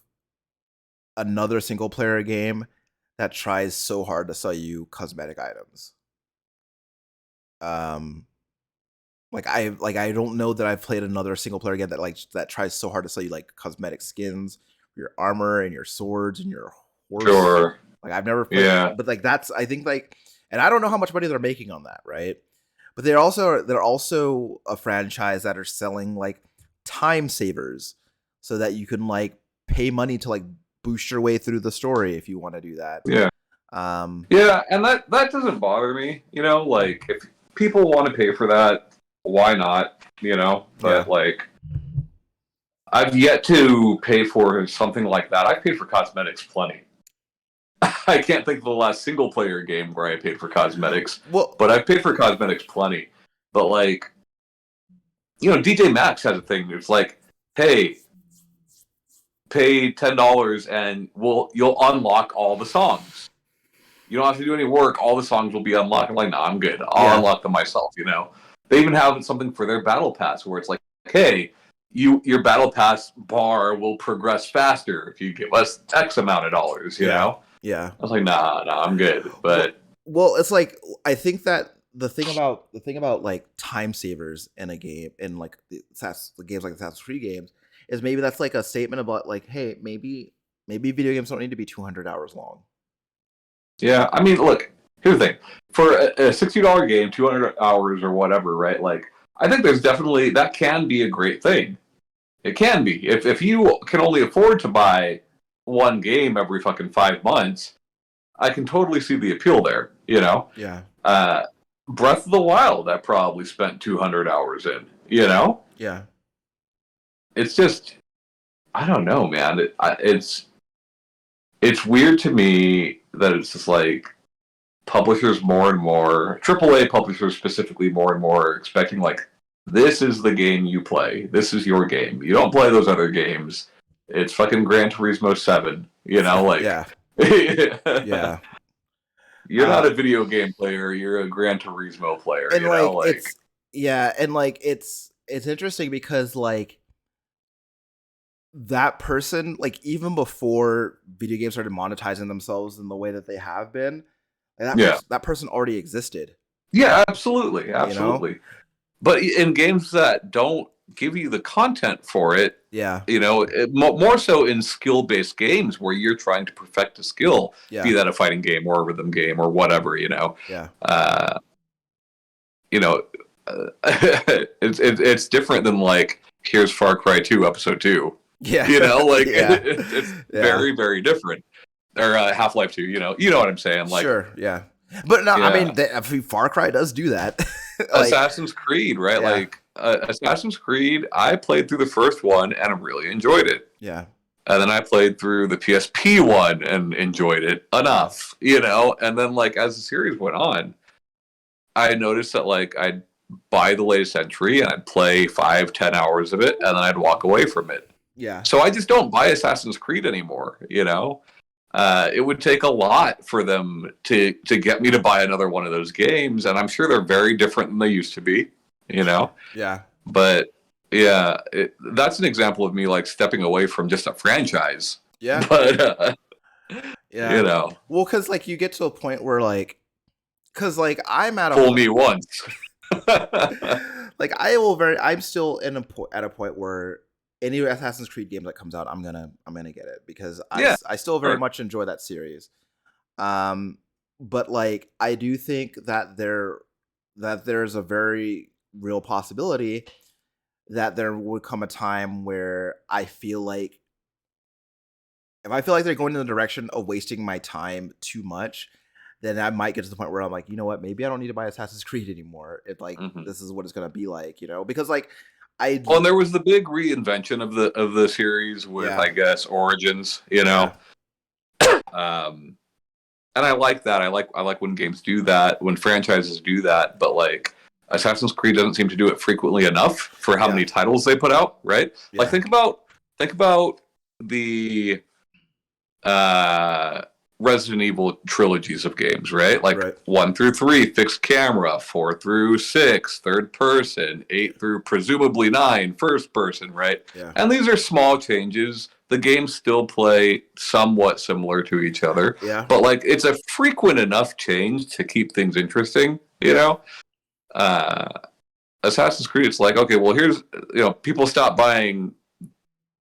another single player game that tries so hard to sell you cosmetic items. I don't know that I've played another single player game that tries so hard to sell you like cosmetic skins, your armor and your swords and your horse. Sure. Like I've never played, but like that's I think like, and I don't know how much money they're making on that, right? But they're also a franchise that are selling like time savers so that you can like pay money to like boost your way through the story if you want to do that. Yeah. Yeah, and that doesn't bother me. Like if people want to pay for that, why not? But like, I've yet to pay for something like that. I've paid for cosmetics plenty. I can't think of the last single player game where I paid for cosmetics, Well, but I've paid for cosmetics plenty. But like, DJ Maxx has a thing. It's like, hey, pay $10 and you'll unlock all the songs. You don't have to do any work. All the songs will be unlocked. I'm like, no, I'm good. I'll unlock them myself. They even have something for their battle pass where it's like, hey, your battle pass bar will progress faster if you give us X amount of dollars. You know. Yeah. I was like, nah, I'm good. But well, it's like I think that the thing about like time savers in a game in like the games like the Assassin's Creed games is maybe that's like a statement about like, hey, maybe video games don't need to be 200 hours long. Yeah, I mean, look, here's the thing: for a $60 game, 200 hours or whatever, right? Like, I think there's definitely that can be a great thing. It can be if you can only afford to buy one game every fucking 5 months. I can totally see the appeal there. Yeah. Breath of the Wild, I probably spent 200 hours in. Yeah. It's just, I don't know, man. It's weird to me that it's just like publishers more and more, AAA publishers specifically more and more, are expecting like, this is the game you play. This is your game. You don't play those other games. It's fucking Gran Turismo 7. Like, Yeah. Yeah. You're not a video game player. You're a Gran Turismo player. And it's and like it's interesting because like that person, like even before video games started monetizing themselves in the way that they have been, that person already existed. Yeah, absolutely. But in games that don't give you the content for it, more so in skill-based games where you're trying to perfect a skill, be that a fighting game or a rhythm game or whatever, it's different than like, here's Far Cry 2 Episode 2. Yeah. It's very, very different. Or Half-Life 2, you know what I'm saying? Like, sure, yeah. But no, I mean, Far Cry does do that. Assassin's Creed, right? Yeah. Like, Assassin's Creed, I played through the first one and I really enjoyed it. Yeah. And then I played through the PSP one and enjoyed it enough, And then, like, as the series went on, I noticed that, like, I'd buy the latest entry and I'd play 5-10 hours of it and then I'd walk away from it. Yeah. So I just don't buy Assassin's Creed anymore, It would take a lot for them to get me to buy another one of those games, and I'm sure they're very different than they used to be, Yeah. But yeah, that's an example of me like stepping away from just a franchise. Yeah. But yeah, well, because like you get to a point where like, because like I'm at a fool me once. Like I'm still at a point where any Assassin's Creed game that comes out, I'm gonna get it because I still very much enjoy that series. But like I do think that there's a very real possibility that there would come a time where I feel like they're going in the direction of wasting my time too much, then I might get to the point where I'm like, you know what, maybe I don't need to buy Assassin's Creed anymore if like this is what it's gonna be like, because like well, and there was the big reinvention of the series with I guess Origins, and I like that. I like when games do that, when franchises do that, but like Assassin's Creed doesn't seem to do it frequently enough for how many titles they put out, right? Yeah. Like think about the Resident Evil trilogies of games, right? Like 1 through 3, fixed camera, 4 through 6, third person, 8 through presumably 9, first person, right? Yeah. And these are small changes. The games still play somewhat similar to each other. Yeah. But like it's a frequent enough change to keep things interesting, Assassin's Creed, it's like, okay, well here's people stop buying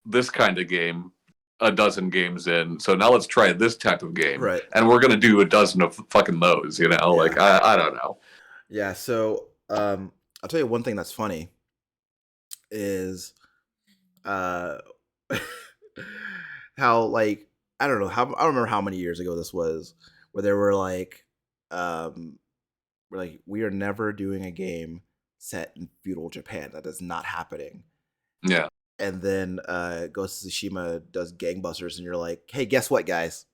this kind of game a dozen games in, so now let's try this type of game, right? And we're gonna do a dozen of fucking those, Like I don't know. Yeah. So I'll tell you one thing that's funny is how like I don't remember how many years ago this was where they were like we are never doing a game set in feudal Japan. That is not happening. Yeah. and then Ghost of Tsushima does gangbusters, and you're like, hey, guess what, guys?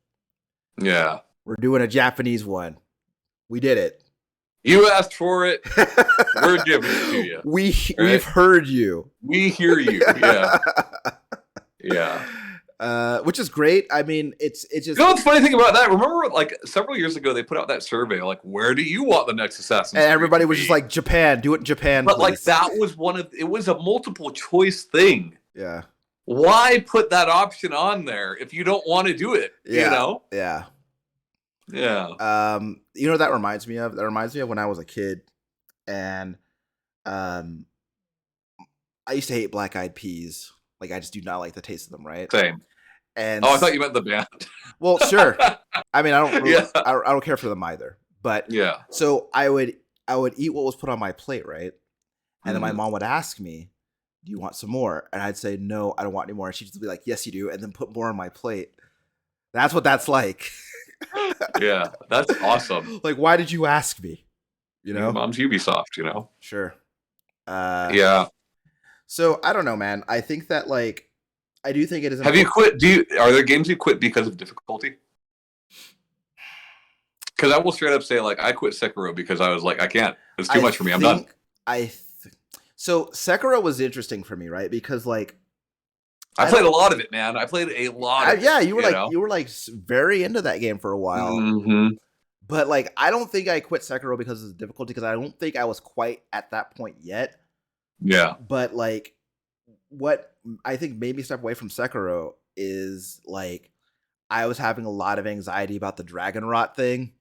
Yeah. We're doing a Japanese one. We did it. You asked for it. We're giving it to you. We've heard you. We hear you. Yeah. Yeah. Which is great. I mean, it's just. You know what's funny thing about that? Remember, like several years ago, they put out that survey, like, where do you want the next Assassin's Creed? And everybody to was be? just like, Japan, do it in Japan. But please. like that was it was a multiple choice thing. Yeah. Why put that option on there if you don't want to do it? Yeah. You know? Yeah. Yeah. You know what that reminds me of? That reminds me of when I was a kid, and I used to hate Black Eyed Peas. Like, I just do not like the taste of them, right? Same. And I thought you meant the band. well, sure. I mean, I don't really, Yeah. I don't care for them either. But Yeah. so I would eat what was put on my plate, right? And then my Mhm. mom would ask me, "Do you want some more?" And I'd say, "No, I don't want any more." And she'd just be like, "Yes, you do," and then put more on my plate. That's what that's like. Yeah. That's awesome. Like, why did you ask me? You know? Your mom's Ubisoft, you know? Sure. Yeah. So I don't know, man. I think that like I do think it is. Have you quit? Are there games you quit because of difficulty? Because I will straight up say, like, I quit Sekiro because I was like, I can't. It's too much for me. I'm done. So Sekiro was interesting for me, right? Because like I played a lot of it, man. I played a lot. Of yeah, it, you were like very into that game for a while. Mm-hmm. But like, I don't think I quit Sekiro because of the difficulty, because I don't think I was quite at that point yet. Yeah. But like, what I think made me step away from Sekiro is like, I was having a lot of anxiety about the dragon rot thing.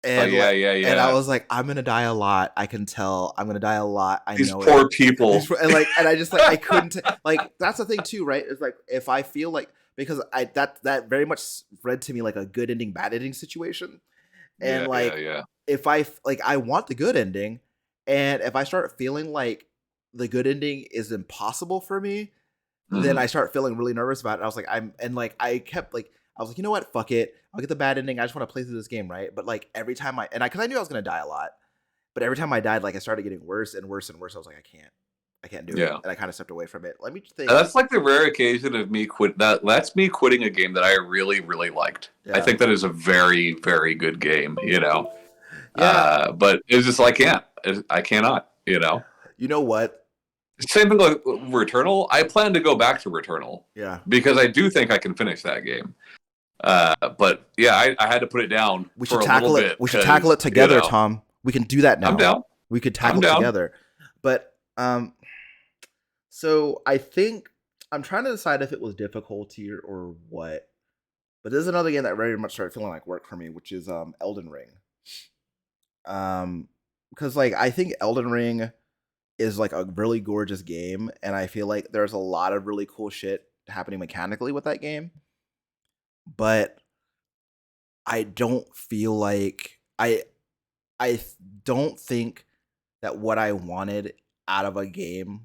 And yeah. And I was like, I'm gonna die a lot. I can tell I'm gonna die a lot. I These know poor people. and I just like I couldn't like that's the thing too, right? It's like if I feel like, because that very much read to me like a good ending, bad ending situation. And if I like, I want the good ending, and if I start feeling like the good ending is impossible for me, then I start feeling really nervous about it. I was like, I was like, you know what? Fuck it. I'll get the bad ending. I just want to play through this game, right? But like every time because I knew I was gonna die a lot, but every time I died, like I started getting worse and worse and worse. I was like, I can't do it, and I kind of stepped away from it. Let me think. That's like the rare occasion of me that's me quitting a game that I really, really liked. Yeah. I think that is a very, very good game. You know. Yeah. But it's just I cannot. You know. You know what? Same thing like Returnal. I plan to go back to Returnal. Yeah. Because I do think I can finish that game. But yeah, I had to put it down. We should tackle it. We should tackle it together, Tom. We can do that now. I'm down. We could tackle it together. But so I think I'm trying to decide if it was difficulty or what. But this is another game that very much started feeling like work for me, which is Elden Ring. Because like I think Elden Ring is like a really gorgeous game, and I feel like there's a lot of really cool shit happening mechanically with that game. But I don't feel like I don't think that what I wanted out of a game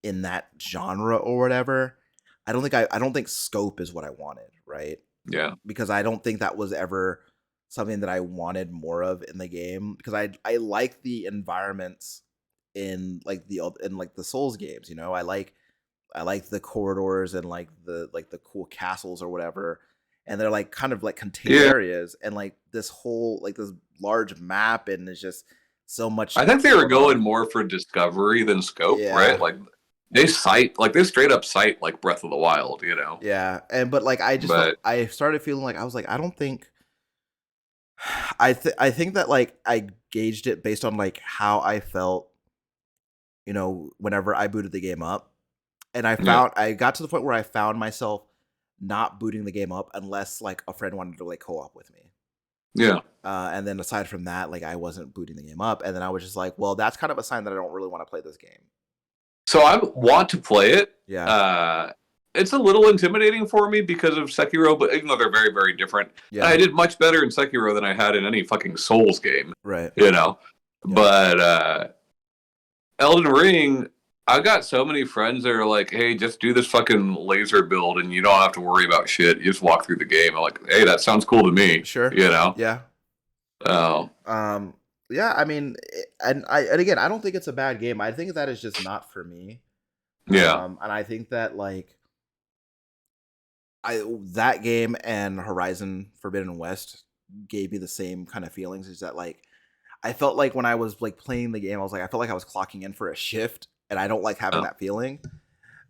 in that genre or whatever, I don't think scope is what I wanted, right? Yeah. Because I don't think that was ever something that I wanted more of in the game, because I like the environments in the Souls games, you know? I like the corridors and like the cool castles or whatever. And they're like kind of like contained areas, and like this whole like this large map, and it's just so much. I think they were going more for discovery than scope, right? Like they straight up cite like Breath of the Wild, you know? Yeah, but like I started feeling like I was like, I don't think. I think that like I gauged it based on like how I felt, you know, whenever I booted the game up, and I got to the point where I found myself not booting the game up unless like a friend wanted to like co-op with me. Yeah. And then aside from that, like I wasn't booting the game up, and then I was just like, well, that's kind of a sign that I don't really want to play this game. So I want to play it. Yeah. It's a little intimidating for me because of Sekiro, but even though they're very, very different, I did much better in Sekiro than I had in any fucking Souls game. Right. You know? Yeah. But Elden Ring, I got so many friends that are like, hey, just do this fucking laser build and you don't have to worry about shit. You just walk through the game. I'm like, hey, that sounds cool to me. Sure. You know? Yeah. Oh. Yeah, I mean, and again, I don't think it's a bad game. I think that is just not for me. Yeah. And I think that like that game and Horizon Forbidden West gave me the same kind of feelings. Is that like I felt like when I was like playing the game, I was like I felt like I was clocking in for a shift, and I don't like having Oh, that feeling.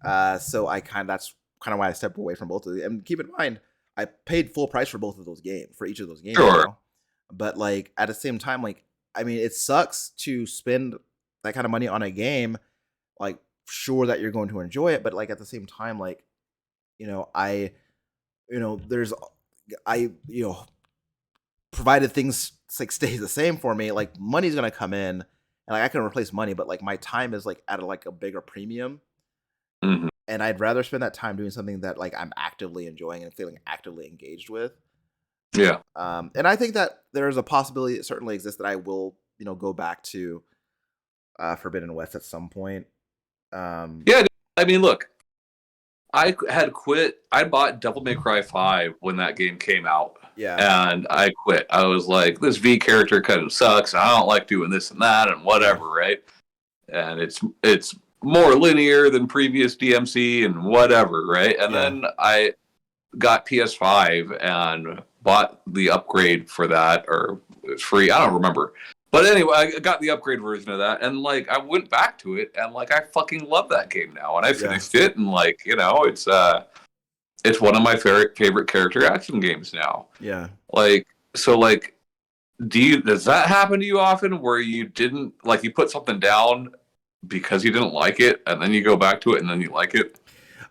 So that's kind of why I stepped away from both of them. And keep in mind, I paid full price for both of those games, for each of those games. sure. But like at the same time, like I mean, it sucks to spend that kind of money on a game. Like sure that you're going to enjoy it, but like at the same time, like you know, there's provided things like stays the same for me, like money's gonna come in and like I can replace money, but like my time is like at like a bigger premium. Hmm. And I'd rather spend that time doing something that like I'm actively enjoying and feeling actively engaged with. Yeah. And I think that there's a possibility it certainly exists that I will, go back to Forbidden West at some point. Yeah. I mean, look, I had quit. I bought Devil May Cry 5 when that game came out. Yeah. And I quit. I was like, this V character kind of sucks. I don't like doing this and that and whatever, right? And it's more linear than previous DMC and whatever, right? And then I got PS5 and bought the upgrade for that, or it was free. I don't remember. But anyway, I got the upgrade version of that, and like I went back to it, and like I fucking love that game now, and I finished it, and like it's one of my favorite character action games now. Yeah. Like so, like does that happen to you often, where you didn't like you put something down because you didn't like it, and then you go back to it, and then you like it?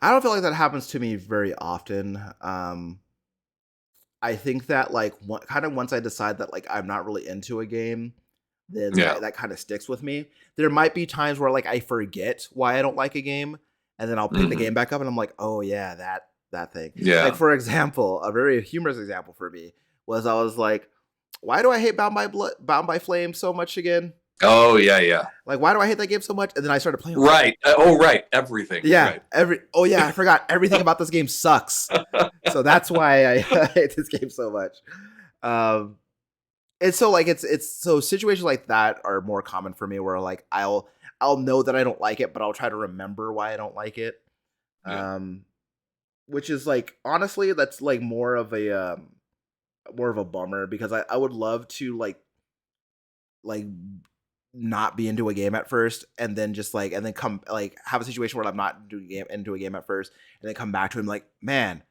I don't feel like that happens to me very often. I think that like kind of once I decide that like I'm not really into a game, then Yeah. that kind of sticks with me. There might be times where like I forget why I don't like a game, and then I'll pick the Mhm. game back up, and I'm like, oh yeah, that thing. Yeah. Like for example, a very humorous example for me was I was like, why do I hate Bound by Flame so much again? Oh yeah. Like why do I hate that game so much? And then I started playing. Right. Oh right. Everything. Yeah, Right. I forgot everything about this game sucks. So that's why I hate this game so much. And so like it's so situations like that are more common for me where like I'll know that I don't like it, but I'll try to remember why I don't like it. Yeah. Which is like honestly that's like more of a bummer because I would love to like not be into a game at first and then just like and then come like have a situation where I'm not into a game at first and then come back to him like man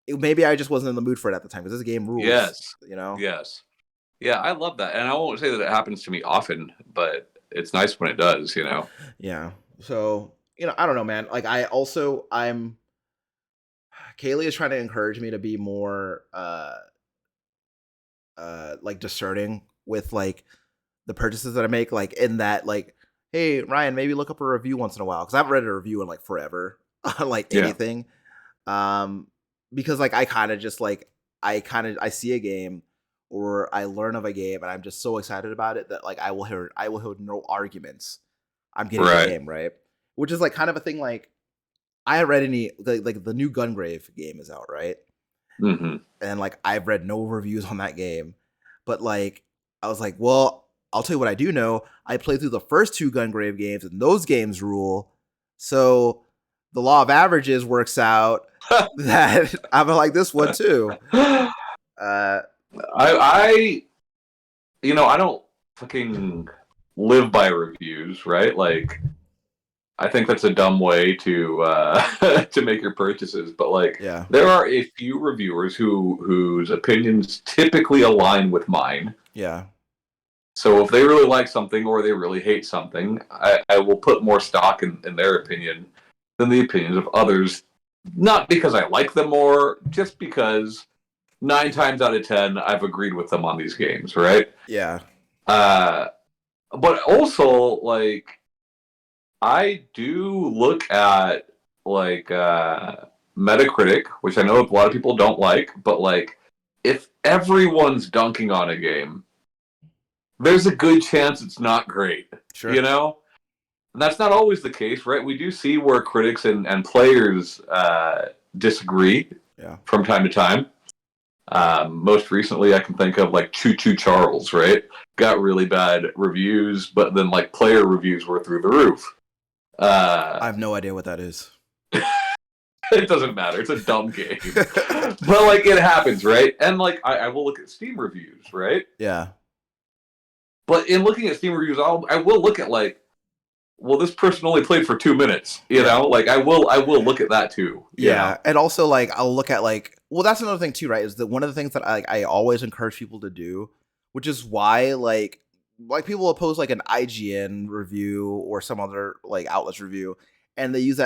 maybe I just wasn't in the mood for it at the time because this game rules. Yes. You know. Yes. Yeah, I love that, and I won't say that it happens to me often, but it's nice when it does. Yeah. So I don't know, man. Like I'm Kaylee is trying to encourage me to be more like discerning with like the purchases that I make, like in that like, hey Ryan, maybe look up a review once in a while because I haven't read a review in like forever on like Yeah. anything. Because like I kind of just like I see a game or I learn of a game and I'm just so excited about it that like I will hear no arguments. I'm getting the Right. game, right? Which is like kind of a thing like I haven't read any like the new Gungrave game is out, right? Hmm. And like I've read no reviews on that game. But like I was like, well, I'll tell you what I do know. I played through the first two Gungrave games and those games rule. So the law of averages works out that I'm like this one too. I I don't fucking live by reviews, right? Like, I think that's a dumb way to to make your purchases. But like, Yeah. there are a few reviewers whose opinions typically align with mine. Yeah. So if they really like something or they really hate something, I will put more stock in their opinion than the opinions of others. Not because I like them more, just because 9 times out of 10 I've agreed with them on these games, right? Yeah. But also, like, I do look at like Metacritic, which I know a lot of people don't like, but like, if everyone's dunking on a game, there's a good chance it's not great. Sure. And that's not always the case, right? We do see where critics and players disagree from time to time. Most recently, I can think of like Choo Choo Charles, right? Got really bad reviews, but then like player reviews were through the roof. I have no idea what that is. It doesn't matter. It's a dumb game. But like it happens, right? And like I will look at Steam reviews, right? Yeah. But in looking at Steam reviews, I will look at like, well, this person only played for 2 minutes. You know, like I will look at that too. Yeah, and also like I'll look at like, well, that's another thing too, right? Is that one of the things that I always encourage people to do, which is why like people will post like an IGN review or some other like outlets review, and they use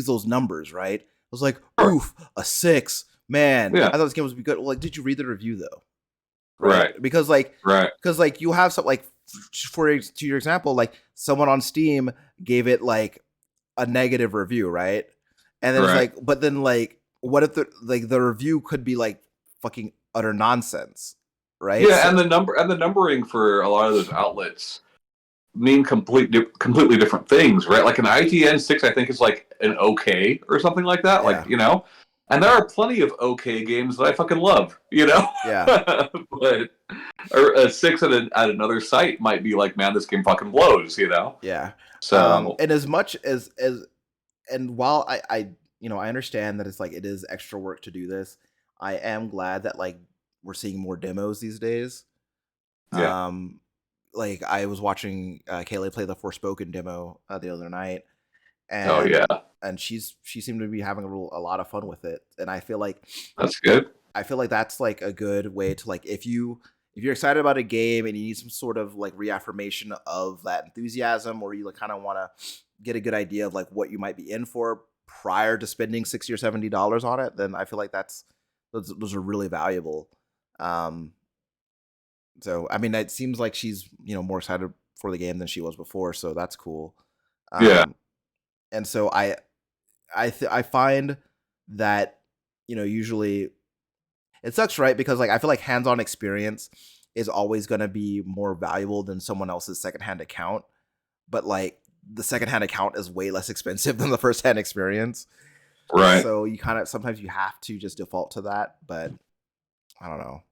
those numbers, right? It was like, oof, a 6, man. Yeah. I thought this game was be good. Well, like, did you read the review though? Right. Because you have some like to your example, like someone on Steam gave it like a negative review, right? And then it's like, but then like, what if the review could be like fucking utter nonsense, right? Yeah, and the numbering for a lot of those outlets mean completely different things, right? Like an IGN 6, I think is like an okay or something like that. Yeah. Like, you know, and there are plenty of okay games that I fucking love, you know. Yeah. But or a 6 at another site might be like, man, this game fucking blows, you know. Yeah. So and as much as and while I I understand that it's like it is extra work to do this, I am glad that like we're seeing more demos these days. Yeah. Like I was watching Kaylee play the Forspoken demo the other night, and Oh yeah, and she seemed to be having a lot of fun with it, and I feel like that's good. that's like a good way to like if you're excited about a game and you need some sort of like reaffirmation of that enthusiasm, or you like kind of want to get a good idea of like what you might be in for prior to spending $60 or $70 on it, then I feel like those are really valuable. So I mean, it seems like she's more excited for the game than she was before, so that's cool. Yeah. And so I find that usually it sucks, right? Because like I feel like hands-on experience is always going to be more valuable than someone else's secondhand account, but like the secondhand account is way less expensive than the firsthand experience, Right. so you kind of sometimes you have to just default to that, but I don't know.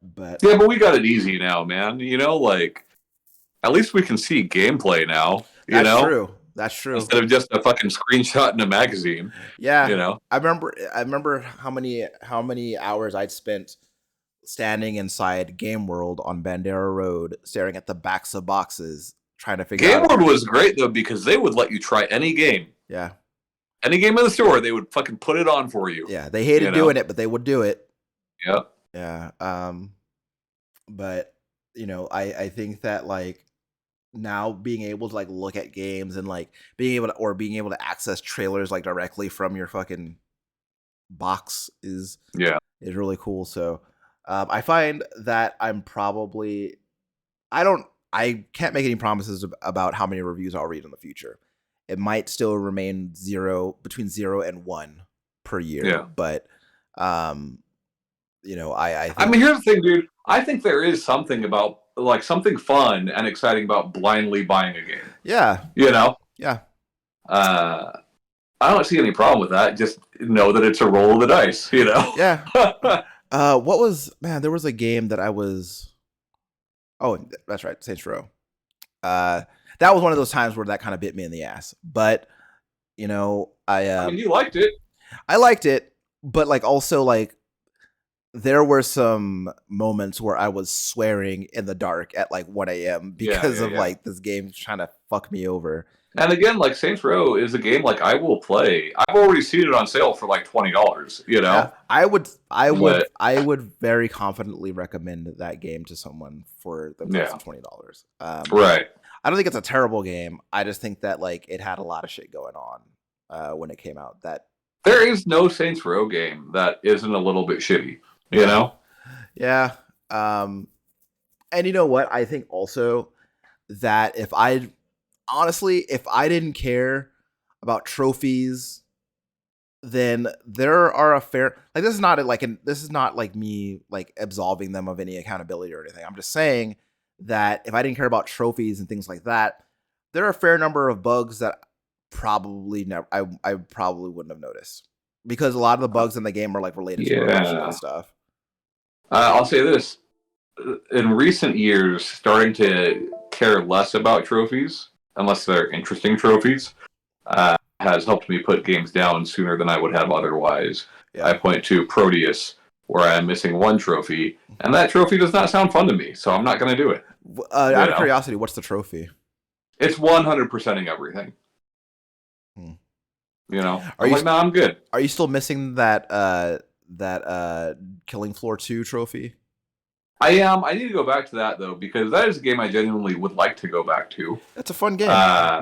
But yeah, but we got it easy now, man. You know, like at least we can see gameplay now. That's true. That's true. Instead of just a fucking screenshot in a magazine. Yeah. You know. I remember how many hours I'd spent standing inside Game World on Bandera Road, staring at the backs of boxes, trying to figure out. Game World was great though because they would let you try any game. Yeah. Any game in the store, they would fucking put it on for you. Yeah, they hated doing it, but they would do it. Yep. Yeah. But I think that like now being able to like look at games and like being able to access trailers like directly from your fucking box is really cool. So I find that I can't make any promises about how many reviews I'll read in the future. It might still remain between 0 and 1 per year. Yeah. But I think, I mean, here's the thing, dude. I think there is something about like something fun and exciting about blindly buying a game. Yeah. You know? Yeah. I don't see any problem with that. Just know that it's a roll of the dice, you know? Yeah. There was a game that I was. Oh, that's right. Saints Row. That was one of those times where that kind of bit me in the ass. But, I mean, you liked it. I liked it, but like also like there were some moments where I was swearing in the dark at like 1 a.m. because of like this game trying to fuck me over. And again, like Saints Row is a game like I will play. I've already seen it on sale for like $20. You know, yeah, I would very confidently recommend that game to someone for the price of $20. Right. I don't think it's a terrible game. I just think that like it had a lot of shit going on when it came out. That there is no Saints Row game that isn't a little bit shitty. You know? Yeah. And you know what? I think also that if I didn't care about trophies, then there are a fair like this is not like me like absolving them of any accountability or anything. I'm just saying that if I didn't care about trophies and things like that, there are a fair number of bugs that I probably wouldn't have noticed, because a lot of the bugs in the game are like related to promotion and stuff. I'll say this: in recent years, starting to care less about trophies. unless they're interesting trophies, has helped me put games down sooner than I would have otherwise. Yeah. I point to Proteus, where I'm missing one trophy, and that trophy does not sound fun to me, so I'm not going to do it. Out of curiosity, what's the trophy? It's 100%ing everything. You know, I'm good. Are you still missing that Killing Floor 2 trophy? I am. I need to go back to that though, because that is a game I genuinely would like to go back to. That's a fun game.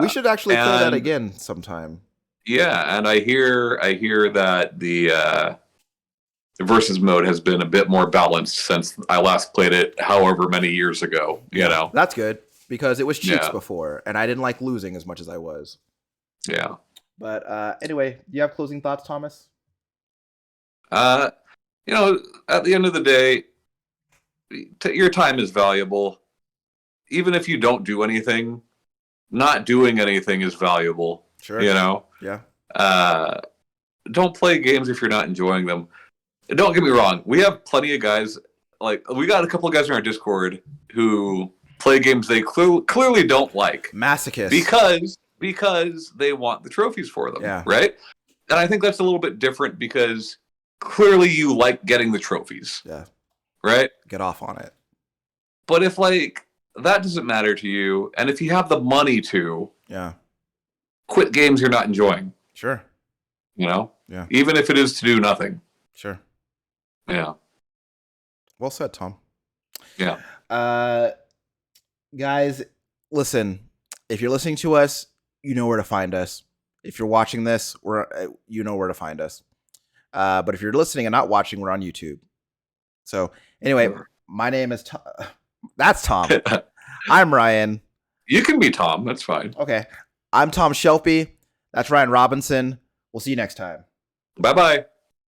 We should actually play that again sometime. Yeah, and I hear that the versus mode has been a bit more balanced since I last played it, however many years ago. You know, that's good because it was cheats before, and I didn't like losing as much as I was. Yeah. But anyway, do you have closing thoughts, Thomas? You know, at the end of the day, your time is valuable. Even if you don't do anything, not doing anything is valuable. Sure. You know? Yeah. Don't play games if you're not enjoying them. Don't get me wrong. We have plenty of guys, like, we got a couple of guys in our Discord who play games they clearly don't like. Masochists. Because they want the trophies for them. Yeah. Right? And I think that's a little bit different because clearly you like getting the trophies. Yeah. Right? Get off on it. But if, like, that doesn't matter to you, and if you have the money to, quit games you're not enjoying. Sure. You know? Yeah. Even if it is to do nothing. Sure. Yeah. Well said, Tom. Yeah. Guys, listen. If you're listening to us, you know where to find us. If you're watching this, you know where to find us. But if you're listening and not watching, we're on YouTube. So anyway, my name is Tom. That's Tom. I'm Ryan. You can be Tom. That's fine. Okay. I'm Tom Shelby. That's Ryan Robinson. We'll see you next time. Bye-bye.